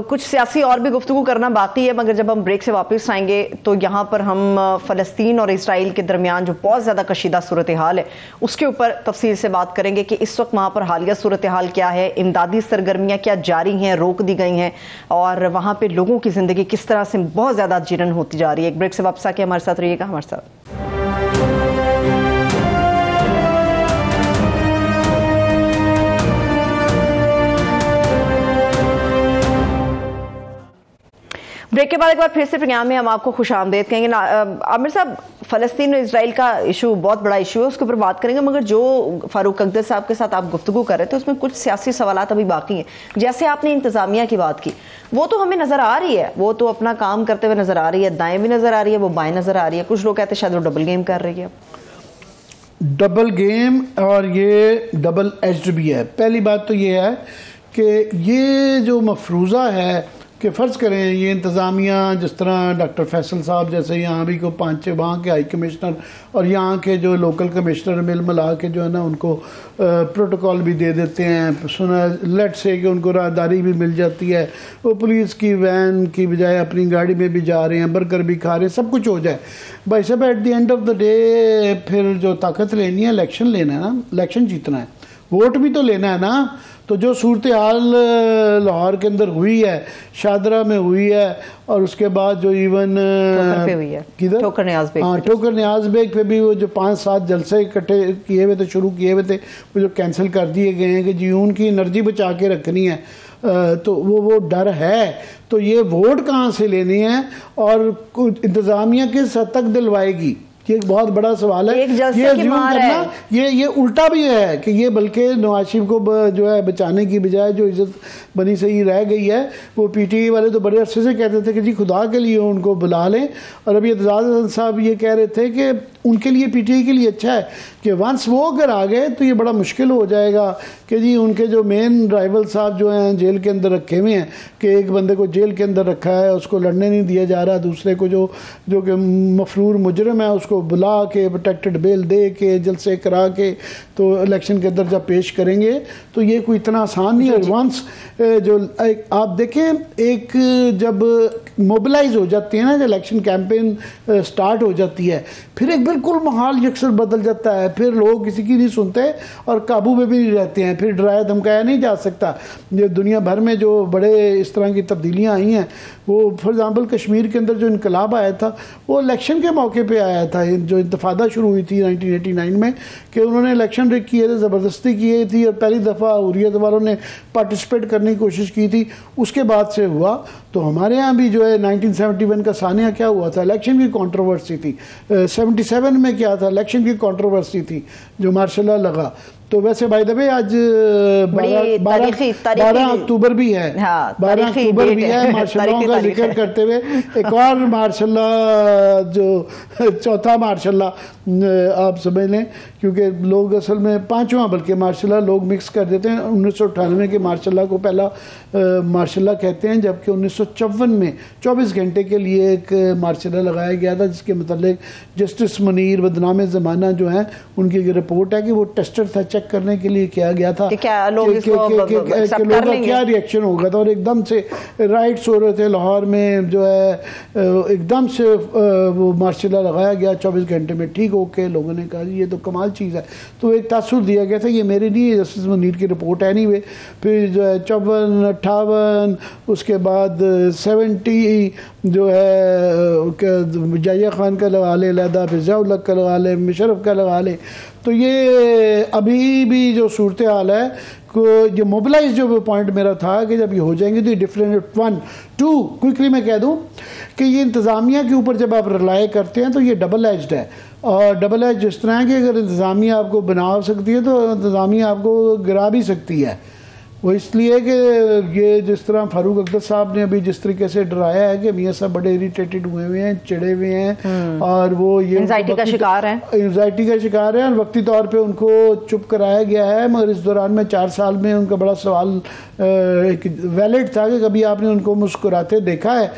کچھ سیاسی اور بھی گفتگو کرنا باقی ہے, مگر جب ہم بریک سے واپس آئیں گے تو یہاں پر ہم فلسطین اور اسرائیل کے درمیان جو بہت زیادہ کشیدہ صورتحال ہے اس کے اوپر تفصیل سے بات کریں گے کہ اس وقت وہاں پر حالیہ صورتحال کیا ہے, امدادی سرگرمیاں کیا جاری ہیں, روک دی گئی ہیں, اور وہاں پہ لوگوں کی زندگی کس طرح سے بہت زیادہ جیرن ہوتی جا رہی ہے. ایک بریک سے واپس آ کے ہمارے ساتھ رہیے گا. ہمارے ساتھ بریک کے بعد ایک بار پھر سے پروگرام میں ہم آپ کو خوش آمدید کہیں گے. عامر صاحب, فلسطین اور اسرائیل کا ایشو بہت بڑا ایشو ہے, اس کے اوپر بات کریں گے, مگر جو فاروق اختر صاحب کے ساتھ آپ گفتگو کر رہے تھے اس میں کچھ سیاسی سوالات ابھی باقی ہیں. جیسے آپ نے انتظامیہ کی بات کی, وہ تو ہمیں نظر آ رہی ہے, وہ تو اپنا کام کرتے ہوئے نظر آ رہی ہے, دائیں بھی نظر آ رہی ہے, وہ بائیں نظر آ رہی ہے. کچھ لوگ کہتے ہیں شاید وہ ڈبل گیم کر رہی ہے. ڈبل گیم, اور یہ ڈبل ایجڈ بھی ہے. پہلی بات تو یہ ہے کہ یہ جو مفروضہ ہے کہ فرض کریں یہ انتظامیہ جس طرح ڈاکٹر فیصل صاحب جیسے یہاں بھی کو 5 وہاں کے ہائی کمشنر اور یہاں کے جو لوکل کمشنر ملا کے جو ہے نا ان کو پروٹوکول بھی دے دیتے ہیں, سنا لیٹ سے کہ ان کو راہداری بھی مل جاتی ہے, وہ پولیس کی وین کی بجائے اپنی گاڑی میں بھی جا رہے ہیں, برگر بھی کھا رہے ہیں, سب کچھ ہو جائے. بھائی صاحب at the end of the day پھر جو طاقت لینی ہے الیکشن لینا ہے نا, الیکشن جیتنا ہے, ووٹ بھی تو لینا ہے نا. تو جو صورتحال لاہور کے اندر ہوئی ہے, شادرہ میں ہوئی ہے, اور اس کے بعد جو ایون ٹھوکر نیاز بیگ پہ بھی وہ جو 5-7 جلسے اکٹھے کیے ہوئے تھے, شروع کیے ہوئے تھے, وہ جو کینسل کر دیے گئے ہیں کہ جی ان کی انرجی بچا کے رکھنی ہے, تو وہ ڈر ہے. تو یہ ووٹ کہاں سے لینی ہے اور انتظامیہ کس حد تک دلوائے گی, یہ ایک بہت بڑا سوال ہے. یہ assume کرنا یہ الٹا بھی ہے کہ یہ بلکہ نواز شریف کو جو ہے بچانے کی بجائے جو عزت بنی صحیح رہ گئی ہے, وہ پی ٹی آئی والے تو بڑے عرصے سے کہتے تھے کہ جی خدا کے لیے ان کو بلا لیں, اور ابھی اعتزاز حسن صاحب یہ کہہ رہے تھے کہ ان کے لیے پی ٹی آئی کے لیے اچھا ہے کہ ونس وہ اگر آ گئے تو یہ بڑا مشکل ہو جائے گا کہ جی ان کے جو مین رائیول صاحب جو ہیں جیل کے اندر رکھے ہوئے ہیں, کہ ایک بندے کو جیل کے اندر رکھا ہے, اس کو لڑنے نہیں دیا جا رہا, دوسرے کو جو کہ مفرور مجرم ہے اس کو بلا کے پروٹیکٹڈ بیل دے کے جلسے کرا کے تو الیکشن کے اندر جب پیش کریں گے تو یہ کوئی اتنا آسان نہیں ہے. ونس جو آپ دیکھیں ایک جب موبلائز ہو جاتی ہے نا, جو الیکشن کیمپین سٹارٹ ہو جاتی ہے, پھر ایک بالکل ماحول یکسر بدل جاتا ہے, پھر لوگ کسی کی نہیں سنتے اور قابو میں بھی نہیں رہتے ہیں, پھر ڈرایا دھمکایا نہیں جا سکتا. یہ دنیا بھر میں جو بڑے اس طرح کی تبدیلیاں آئی ہیں, وہ فار ایگزامپل کشمیر کے اندر جو انقلاب آیا تھا وہ الیکشن کے موقع پہ آیا تھا, جو انتفاضہ شروع ہوئی تھی 1989 میں, کہ انہوں نے الیکشن ریگ کیے تھے, زبردستی کیے تھی, اور پہلی دفعہ حریت والوں نے پارٹیسپیٹ کرنے کی کوشش کی تھی, اس کے بعد سے ہوا. تو ہمارے ہاں بھی جو ہے 1971 کا ثانیہ کیا ہوا تھا, الیکشن کی کنٹروورسی تھی. 77 میں کیا تھا, الیکشن کی کنٹروورسی تھی جو ماشاء اللہ لگا. تو ویسے بائی دا وے آج 12 اکتوبر بھی ہے, 12 اکتوبر بھی ہے. مارشاء اللہ کا ذکر کرتے ہوئے ایک اور مارشاء اللہ جو چوتھا مارشاء اللہ آپ سمجھ لیں, کیونکہ لوگ اصل میں پانچواں بلکہ مارشاء اللہ لوگ مکس کر دیتے ہیں. 1998 کے مارشاء اللہ کو پہلا مارشاء اللہ کہتے ہیں, جبکہ 1954 میں 24 گھنٹے کے لیے ایک مارشاء اللہ لگایا گیا تھا, جس کے متعلق جسٹس منیر بدنام زمانہ جو ہیں ان کی رپورٹ ہے کہ وہ ٹیسٹر تھا, چیک کرنے کے لیے کیا گیا تھا کہ لوگوں کا کیا ریئیکشن ہوگا تھا. اور ایک دم سے رائٹس ہو رہے تھے لاہور میں, جو ہے ایک دم سے وہ مارشاء اللہ لگایا گیا 24 گھنٹے میں, ٹھیک ہو کے لوگوں نے کہا یہ تو کمال چیز ہے. تو ایک تاثر دیا گیا تھا, یہ میری نہیں ہے, جسٹس منیر کی رپورٹ ہے. anyway پھر جو ہے 54 58 اس کے بعد 70 جو ہے جائیہ خان کا لگا لے علیحدہ, پھر ضیاء الحق کا لگا لے, مشرف کا لگا لے. تو یہ ابھی بھی جو صورتحال ہے, جو موبلائز جو پوائنٹ میرا تھا کہ جب یہ ہو جائیں گے تو یہ ڈفرینٹ 1 2 کوئکلی میں کہہ دوں کہ یہ انتظامیہ کے اوپر جب آپ رلائے کرتے ہیں تو یہ ڈبل ایجڈ ہے. اور ڈبل ایج جس طرح ہے کہ اگر انتظامیہ آپ کو بنا سکتی ہے تو انتظامیہ آپ کو گرا بھی سکتی ہے. وہ اس لیے کہ یہ جس طرح فاروق اختر صاحب نے ابھی جس طریقے سے ڈرایا ہے کہ میاں صاحب بڑے اریٹیٹڈ ہوئے ہیں, چڑے ہوئے ہیں, اور وہ یہ انزائٹی کا شکار ہے, اور وقتی طور پہ ان کو چپ کرایا گیا ہے. مگر اس دوران میں 4 سال میں ان کا بڑا سوال ایک ویلڈ تھا کہ کبھی آپ نے ان کو مسکراتے دیکھا ہے.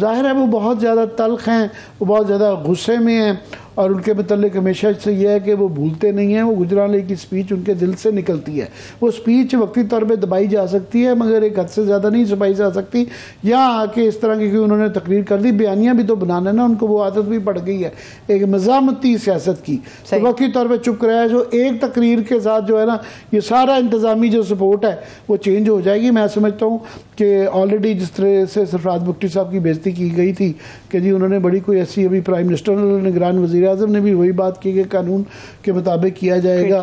ظاہر ہے وہ بہت زیادہ تلخ ہیں, وہ بہت زیادہ غصے میں ہیں, اور ان کے متعلق ہمیشہ سے یہ ہے کہ وہ بھولتے نہیں ہیں. وہ گجرالے کی سپیچ ان کے دل سے نکلتی ہے. وہ سپیچ وقتی طور پہ دبائی جا سکتی ہے مگر ایک حد سے زیادہ نہیں دبائی جا سکتی. یہاں آ کے اس طرح کی انہوں نے تقریر کر دی, بیانیاں بھی تو بنانا نا, ان کو وہ عادت بھی پڑ گئی ہے ایک مزاحمتی سیاست کی. تو وقتی طور پہ چپ کرایا, جو ایک تقریر کے ساتھ جو ہے نا یہ سارا انتظامی جو سپورٹ ہے وہ چینج ہو جائے گی. میں سمجھتا ہوں کہ آلریڈی جس طرح سے سرفراز بگٹی صاحب کی بےعزتی کی گئی تھی کہ جی انہوں نے بڑی کوئی ایسی, ابھی پرائم منسٹر نگران وزیر اعظم نے بھی وہی بات کی کہ قانون کے مطابق کیا جائے گا.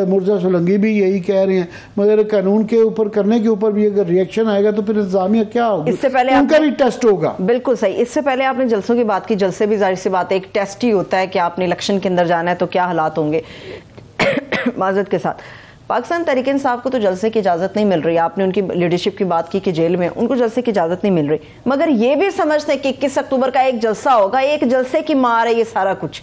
مرزا سولنگی بھی یہی کہہ رہے ہیں. مگر قانون کے اوپر کرنے کے اوپر بھی اگر ریئیکشن آئے گا تو پھر انتظامیہ کیا ہوگی, اس سے پہلے ان کا بھی ٹیسٹ ہوگا. بالکل صحیح. اس سے پہلے آپ نے جلسوں کی بات کی, جلسے بھی ظاہر سی بات ہے ایک ٹیسٹ ہی ہوتا ہے کہ آپ نے الیکشن کے اندر جانا ہے تو کیا حالات ہوں گے. معذرت کے ساتھ, پاکستان تحریک انصاف کو تو جلسے کی اجازت نہیں مل رہی. آپ نے ان کی لیڈرشپ کی بات کی کہ جیل میں, ان کو جلسے کی اجازت نہیں مل رہی. مگر یہ بھی سمجھتے ہیں کہ 21 اکتوبر کا ایک جلسہ ہوگا, ایک جلسے کی مار ہے یہ سارا کچھ,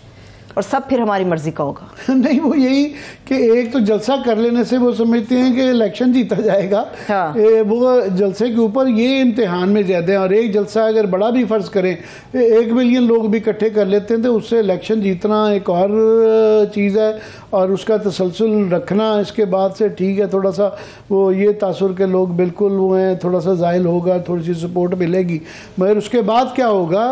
اور سب پھر ہماری مرضی کا ہوگا. نہیں, وہ یہی کہ ایک تو جلسہ کر لینے سے وہ سمجھتے ہیں کہ الیکشن جیتا جائے گا. وہ جلسے کے اوپر یہ امتحان میں زیادہ ہیں. اور ایک جلسہ اگر بڑا بھی فرض کریں 1 ملین لوگ بھی اکٹھے کر لیتے ہیں تو اس سے الیکشن جیتنا ایک اور چیز ہے, اور اس کا تسلسل رکھنا اس کے بعد سے ٹھیک ہے. تھوڑا سا وہ یہ تاثر کے لوگ بالکل وہ ہیں, تھوڑا سا زائل ہوگا, تھوڑی سی سپورٹ ملے گی. مگر اس کے بعد کیا ہوگا,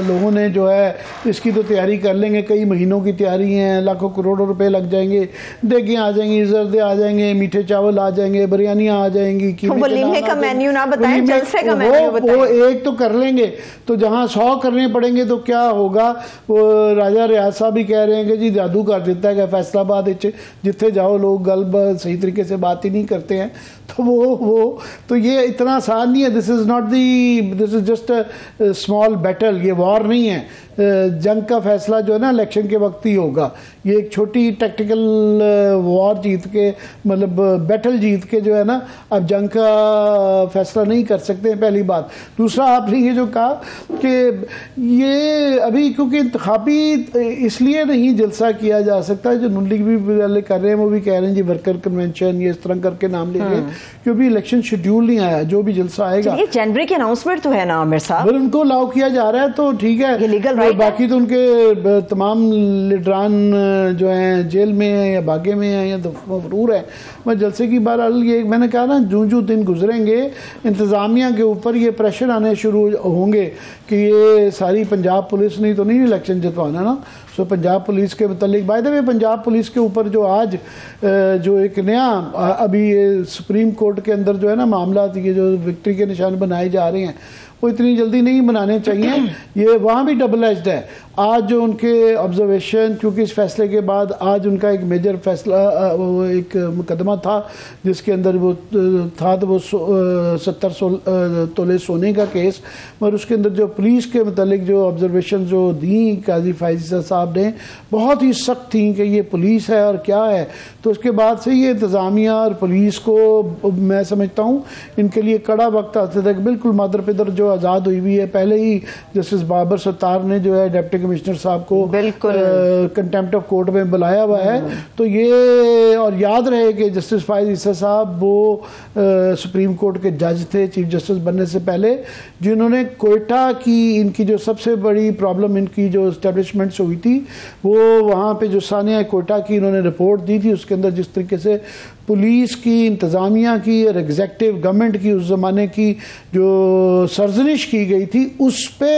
لوگوں نے جو ہے اس کی تو تیاری کر لیں گے, کئی مہینوں کی تیاری ہیں, لاکھوں کروڑوں روپے لگ جائیں گے, دیگیں آ جائیں گی, زردے آ جائیں گے, میٹھے چاول آ جائیں گے, بریانیاں آ جائیں گی. ولیمے کا مینیو نہ بتائیں, جلسے کا مینیو بتائیں. وہ ایک تو کر لیں گے تو جہاں 100 کرنے پڑیں گے تو کیا ہوگا. وہ راجہ ریاض صاحب بھی کہہ رہے ہیں کہ جی جادو کر دیتا ہے کہ فیصلہ آباد جتھے جاؤ لوگ گل صحیح طریقے سے بات ہی نہیں کرتے ہیں. تو وہ تو یہ اتنا آسان نہیں ہے. This is just a small battle, یہ وار نہیں ہے جنگ کا فیصلہ جو ہے نا الیکشن کے وقت ہی ہوگا. یہ ایک چھوٹی ٹیکٹیکل وار جیت کے مطلب بیٹل جیت کے جو ہے نا اب جنگ کا فیصلہ نہیں کر سکتے, پہلی بات. دوسرا آپ نے یہ جو کہا کہ یہ ابھی کیونکہ انتخابی اس لیے نہیں جلسہ کیا جا سکتا, جو نون لیگ بھی کر رہے ہیں وہ بھی کہہ رہے ہیں جی ورکر کنونشن یہ اس طرح کر کے نام لے رہے ہیں, کیونکہ الیکشن شیڈیول نہیں آیا. جو بھی جلسہ آئے گا جنوری کی اناؤنسمنٹ تو ہے نا عامر صاحب, اگر ان کو الاؤ کیا جا رہا ہے تو ٹھیک ہے, باقی تو ان کے تمام لیڈران جو ہیں جیل میں ہیں یا باغے میں ہیں یا مفرور ہیں. میں جلسے کی بہرحال یہ میں نے کہا نا جو دن گزریں گے انتظامیہ کے اوپر یہ پریشر آنے شروع ہوں گے کہ یہ ساری پنجاب پولیس نہیں تو نہیں الیکشن جتوانا نا. سو پنجاب پولیس کے متعلق by the way Punjab police کے اوپر جو آج جو ایک نیا ابھی سپریم کورٹ کے اندر جو ہے نا معاملات یہ جو وکٹری کے نشان بنائے جا رہے ہیں وہ اتنی جلدی نہیں بنانے چاہیے. یہ وہاں بھی ڈبل ایجڈ ہے. آج جو ان کے آبزرویشن کیونکہ اس فیصلے کے بعد آج ان کا ایک میجر فیصلہ ایک مقدمہ تھا جس کے اندر وہ تھا تو وہ 70 تولے سونے کا کیس, مگر اس کے اندر جو پولیس کے متعلق جو آبزرویشن جو دیں قاضی فائزی صاحب نے بہت ہی سخت تھیں کہ یہ پولیس ہے اور کیا ہے. تو اس کے بعد سے یہ انتظامیہ اور پولیس کو میں سمجھتا ہوں ان کے لیے کڑا وقت آتے تک بالکل مادر پدر جو آزاد ہوئی ہوئی ہے. پہلے ہی جسٹس بابر ستار نے جو ہے ڈپٹی کمشنر صاحب کو کنٹیمپٹ آف کورٹ میں بلایا ہوا ہے. تو یہ اور یاد رہے کہ جسٹس فائز عیسیٰ صاحب وہ سپریم کورٹ کے جج تھے چیف جسٹس بننے سے پہلے, جنہوں نے کوئٹہ کی ان کی جو سب سے بڑی پرابلم ان کی جو اسٹیبلشمنٹ سے ہوئی تھی وہ وہاں پہ جو سانحہ کوئٹہ کی انہوں نے رپورٹ دی تھی, اس کے اندر جس طریقے سے پولیس کی انتظامیہ کی اور ایگزیکٹو گورنمنٹ کی اس زمانے کی جو سرزنش کی گئی تھی اس پہ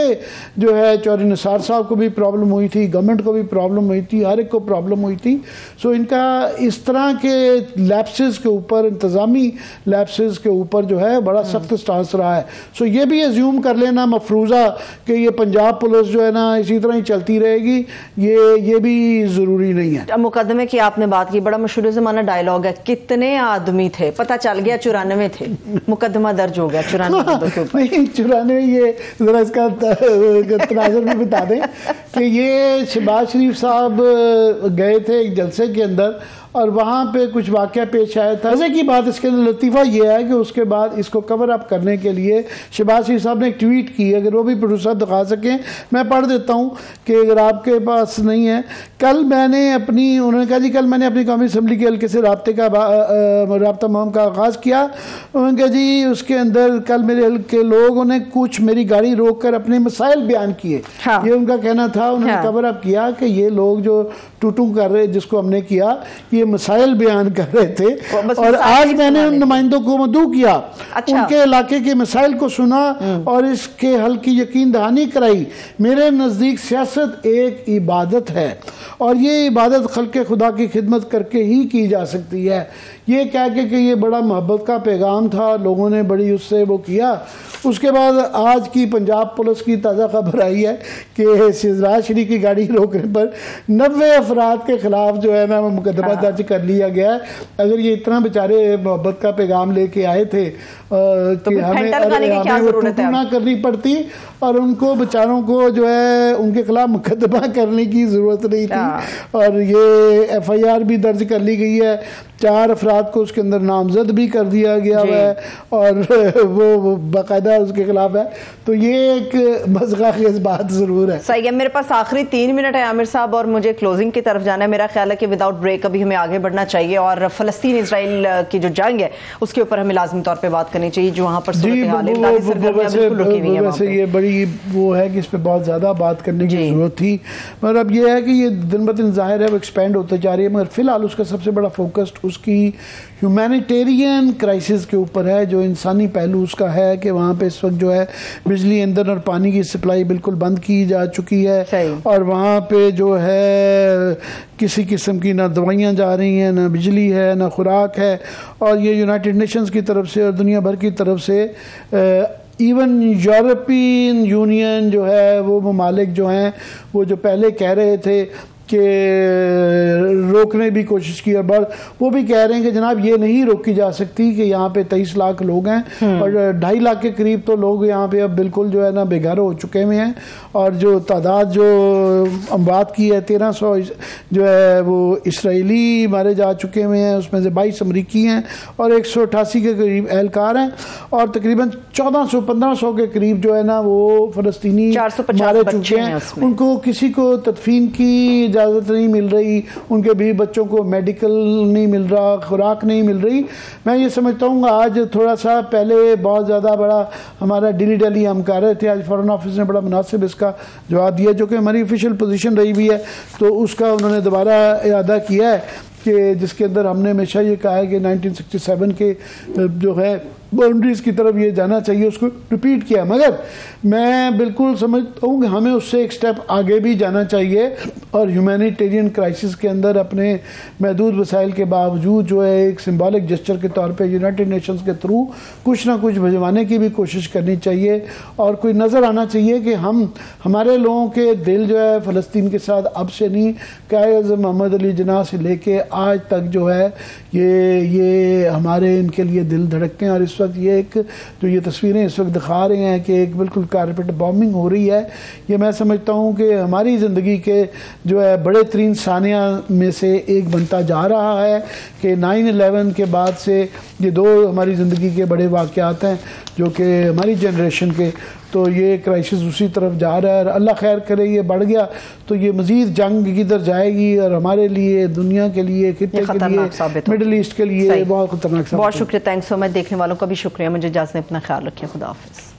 جو ہے چوہدری نثار صاحب کو بھی پرابلم ہوئی تھی, گورنمنٹ کو بھی پرابلم ہوئی تھی, ہر ایک کو پرابلم ہوئی تھی. سو ان کا اس طرح کے لیپسز کے اوپر انتظامی لیپسز کے اوپر جو ہے بڑا سخت سٹانس رہا ہے. سو یہ بھی ایزیوم کر لینا مفروضہ کہ یہ پنجاب پولیس جو ہے نا اسی طرح ہی چلتی رہے گی یہ بھی ضروری نہیں ہے. مقدمے کی آپ نے بات کی, بڑا مشہور زمانہ ڈائلاگ ہے کتنے آدمی تھے, پتہ چل گیا 94 تھے, مقدمہ درج ہو گیا 94 کے اوپر. نہیں 94 یہ ذرا اس کا تناظر بھی بتا دیں کہ یہ شہباز شریف صاحب گئے تھے ایک جلسے کے اندر اور وہاں پہ کچھ واقعہ پیش آیا تھا. مزے کی بات اس کے اندر لطیفہ یہ ہے کہ اس کے بعد اس کو کور اپ کرنے کے لیے شہباز شریف صاحب نے ایک ٹویٹ کی, اگر وہ بھی پروڈیوسر دکھا سکیں میں پڑھ دیتا ہوں کہ اگر آپ کے پاس نہیں ہے. کل میں نے انہوں نے کہا جی کل میں نے اپنی قومی اسمبلی کے حلقے سے رابطہ مہم کا آغاز کیا. انہوں نے کہا جی اس کے اندر کل میرے حلقے لوگوں نے کچھ میری گاڑی روک کر اپنے مسائل بیان کیے. یہ ان کا کہنا تھا. انہوں نے کور اپ کیا کہ یہ لوگ جو ٹوٹو کر رہے جس کو ہم نے کیا یہ مسائل بیان کر رہے تھے, اور آج میں نے ان نمائندوں کو مدعو کیا, ان کے علاقے کے مسائل کو سنا اور اس کے حل کی یقین دہانی کرائی. میرے نزدیک سیاست ایک عبادت ہے اور یہ عبادت خلق خدا کی خدمت کر کے ہی کی جا سکتی ہے. یہ کہہ کے کہ یہ بڑا محبت کا پیغام تھا, لوگوں نے بڑی اس سے وہ کیا. اس کے بعد آج کی پنجاب پولیس کی تازہ خبر آئی ہے کہ شہزاد شریف کی گاڑی روکنے پر 90 افراد کے خلاف جو ہے نا مقدمہ درج کر لیا گیا ہے. اگر یہ اتنا بیچارے محبت کا پیغام لے کے آئے تھے کہ ہمیں وہ ٹوٹو نہ کرنی پڑتی اور ان کو بیچاروں کو جو ہے ان کے خلاف مقدمہ کرنے کی ضرورت نہیں تھی. اور یہ ایف آئی آر بھی درج کر لی گئی ہے, 4 افراد کو اس کے اندر نامزد بھی کر دیا گیا ہے اور وہ باقاعدہ اس کے خلاف ہے. تو یہ ایک مزغہ خیز بات ضرور ہے. صحیح ہے. میرے پاس آخری 3 منٹ ہے عامر صاحب اور مجھے کلوزنگ کی طرف جانا ہے. میرا خیال ہے کہ وداؤٹ بریک ابھی ہمیں آگے بڑھنا چاہیے اور فلسطین اسرائیل کی جو جنگ ہے اس کے اوپر ہمیں لازمی طور پہ بات کرنی چاہیے جو وہاں پر صورتحال ہے. ویسے یہ بڑی وہ ہے کہ اس پہ بہت زیادہ بات کرنے کی ضرورت تھی, مگر اب یہ ہے کہ یہ دن بدن ظاہر ہے وہ ایکسپینڈ ہوتے جا رہی ہے, مگر فی الحال اس کا سب سے بڑا فوکس اس کی ہیومینیٹیرین کرائسس کے اوپر ہے, جو انسانی پہلو اس کا ہے کہ وہاں پہ اس وقت جو ہے بجلی ایندھن اور پانی کی سپلائی بالکل بند کی جا چکی ہے اور وہاں پہ جو ہے کسی قسم کی نہ دوائیاں جا رہی ہیں, نہ بجلی ہے, نہ خوراک ہے. اور یہ یونائٹڈ نیشنز کی طرف سے اور دنیا بھر کی طرف سے ایون یورپین یونین جو ہے وہ ممالک جو ہیں وہ جو پہلے کہہ رہے تھے کہ روکنے بھی کوشش کی، اور وہ بھی کہہ رہے ہیں کہ جناب یہ نہیں روکی جا سکتی کہ یہاں پہ 23 لاکھ لوگ ہیں اور 2.5 لاکھ کے قریب تو لوگ یہاں پہ اب بالکل جو ہے نا بے گھر ہو چکے ہوئے ہیں، اور جو تعداد جو اموات کی ہے 1300 جو ہے وہ اسرائیلی مارے جا چکے ہوئے ہیں، اس میں سے 22 امریکی ہیں اور 188 کے قریب اہلکار ہیں، اور تقریباً 1400-1500 کے قریب جو ہے نا وہ فلسطینی مارے چکے ہیں۔ ان کو کسی کو تدفین کی اجازت نہیں مل رہی، ان کے بیوی بچوں کو میڈیکل نہیں مل رہا، خوراک نہیں مل رہی۔ میں یہ سمجھتا ہوں آج تھوڑا سا پہلے بہت زیادہ بڑا ہمارا ڈیلی ہم کر رہے تھے، آج فارن آفس نے بڑا مناسب اس کا جواب دیا، جو کہ ہماری آفیشیل پوزیشن رہی بھی ہے، تو اس کا انہوں نے دوبارہ اعادہ کیا ہے کہ جس کے اندر ہم نے ہمیشہ یہ کہا ہے کہ 1967 کے جو ہے باؤنڈریز کی طرف یہ جانا چاہیے، اس کو ریپیٹ کیا۔ مگر میں بالکل سمجھتا ہوں کہ ہمیں اس سے ایک سٹیپ آگے بھی جانا چاہیے، اور ہیومینیٹیرین کرائسس کے اندر اپنے محدود وسائل کے باوجود جو ہے ایک سمبولک جسچر کے طور پہ یونائٹڈ نیشنز کے تھرو کچھ نہ کچھ بھجوانے کی بھی کوشش کرنی چاہیے، اور کوئی نظر آنا چاہیے کہ ہمارے لوگوں کے دل جو ہے فلسطین کے ساتھ اب سے نہیں، قائد اعظم محمد علی جناح سے لے کے آج تک جو ہے یہ ہمارے ان کے لیے دل دھڑکتے ہیں، اور اس وقت یہ ایک جو یہ تصویریں اس وقت دکھا رہے ہیں کہ ایک بالکل کارپیٹ بامبنگ ہو رہی ہے، یہ میں سمجھتا ہوں کہ ہماری زندگی کے جو ہے بڑے ترین ثانیہ میں سے ایک بنتا جا رہا ہے، کہ 9/11 کے بعد سے یہ دو ہماری زندگی کے بڑے واقعات ہیں جو کہ ہماری جنریشن کے، تو یہ کرائسس اسی طرف جا رہا ہے، اور اللہ خیر کرے یہ بڑھ گیا تو یہ مزید جنگ کدھر جائے گی، اور ہمارے لیے، دنیا کے لیے، خطے کے لیے، مڈل ایسٹ کے لیے بہت خطرناک ثابت۔ بہت شکریہ، تھینکس سو مچ۔ دیکھنے والوں کا بھی شکریہ، مجھے اجازت دیں، اپنا خیال رکھیں، خدا حافظ۔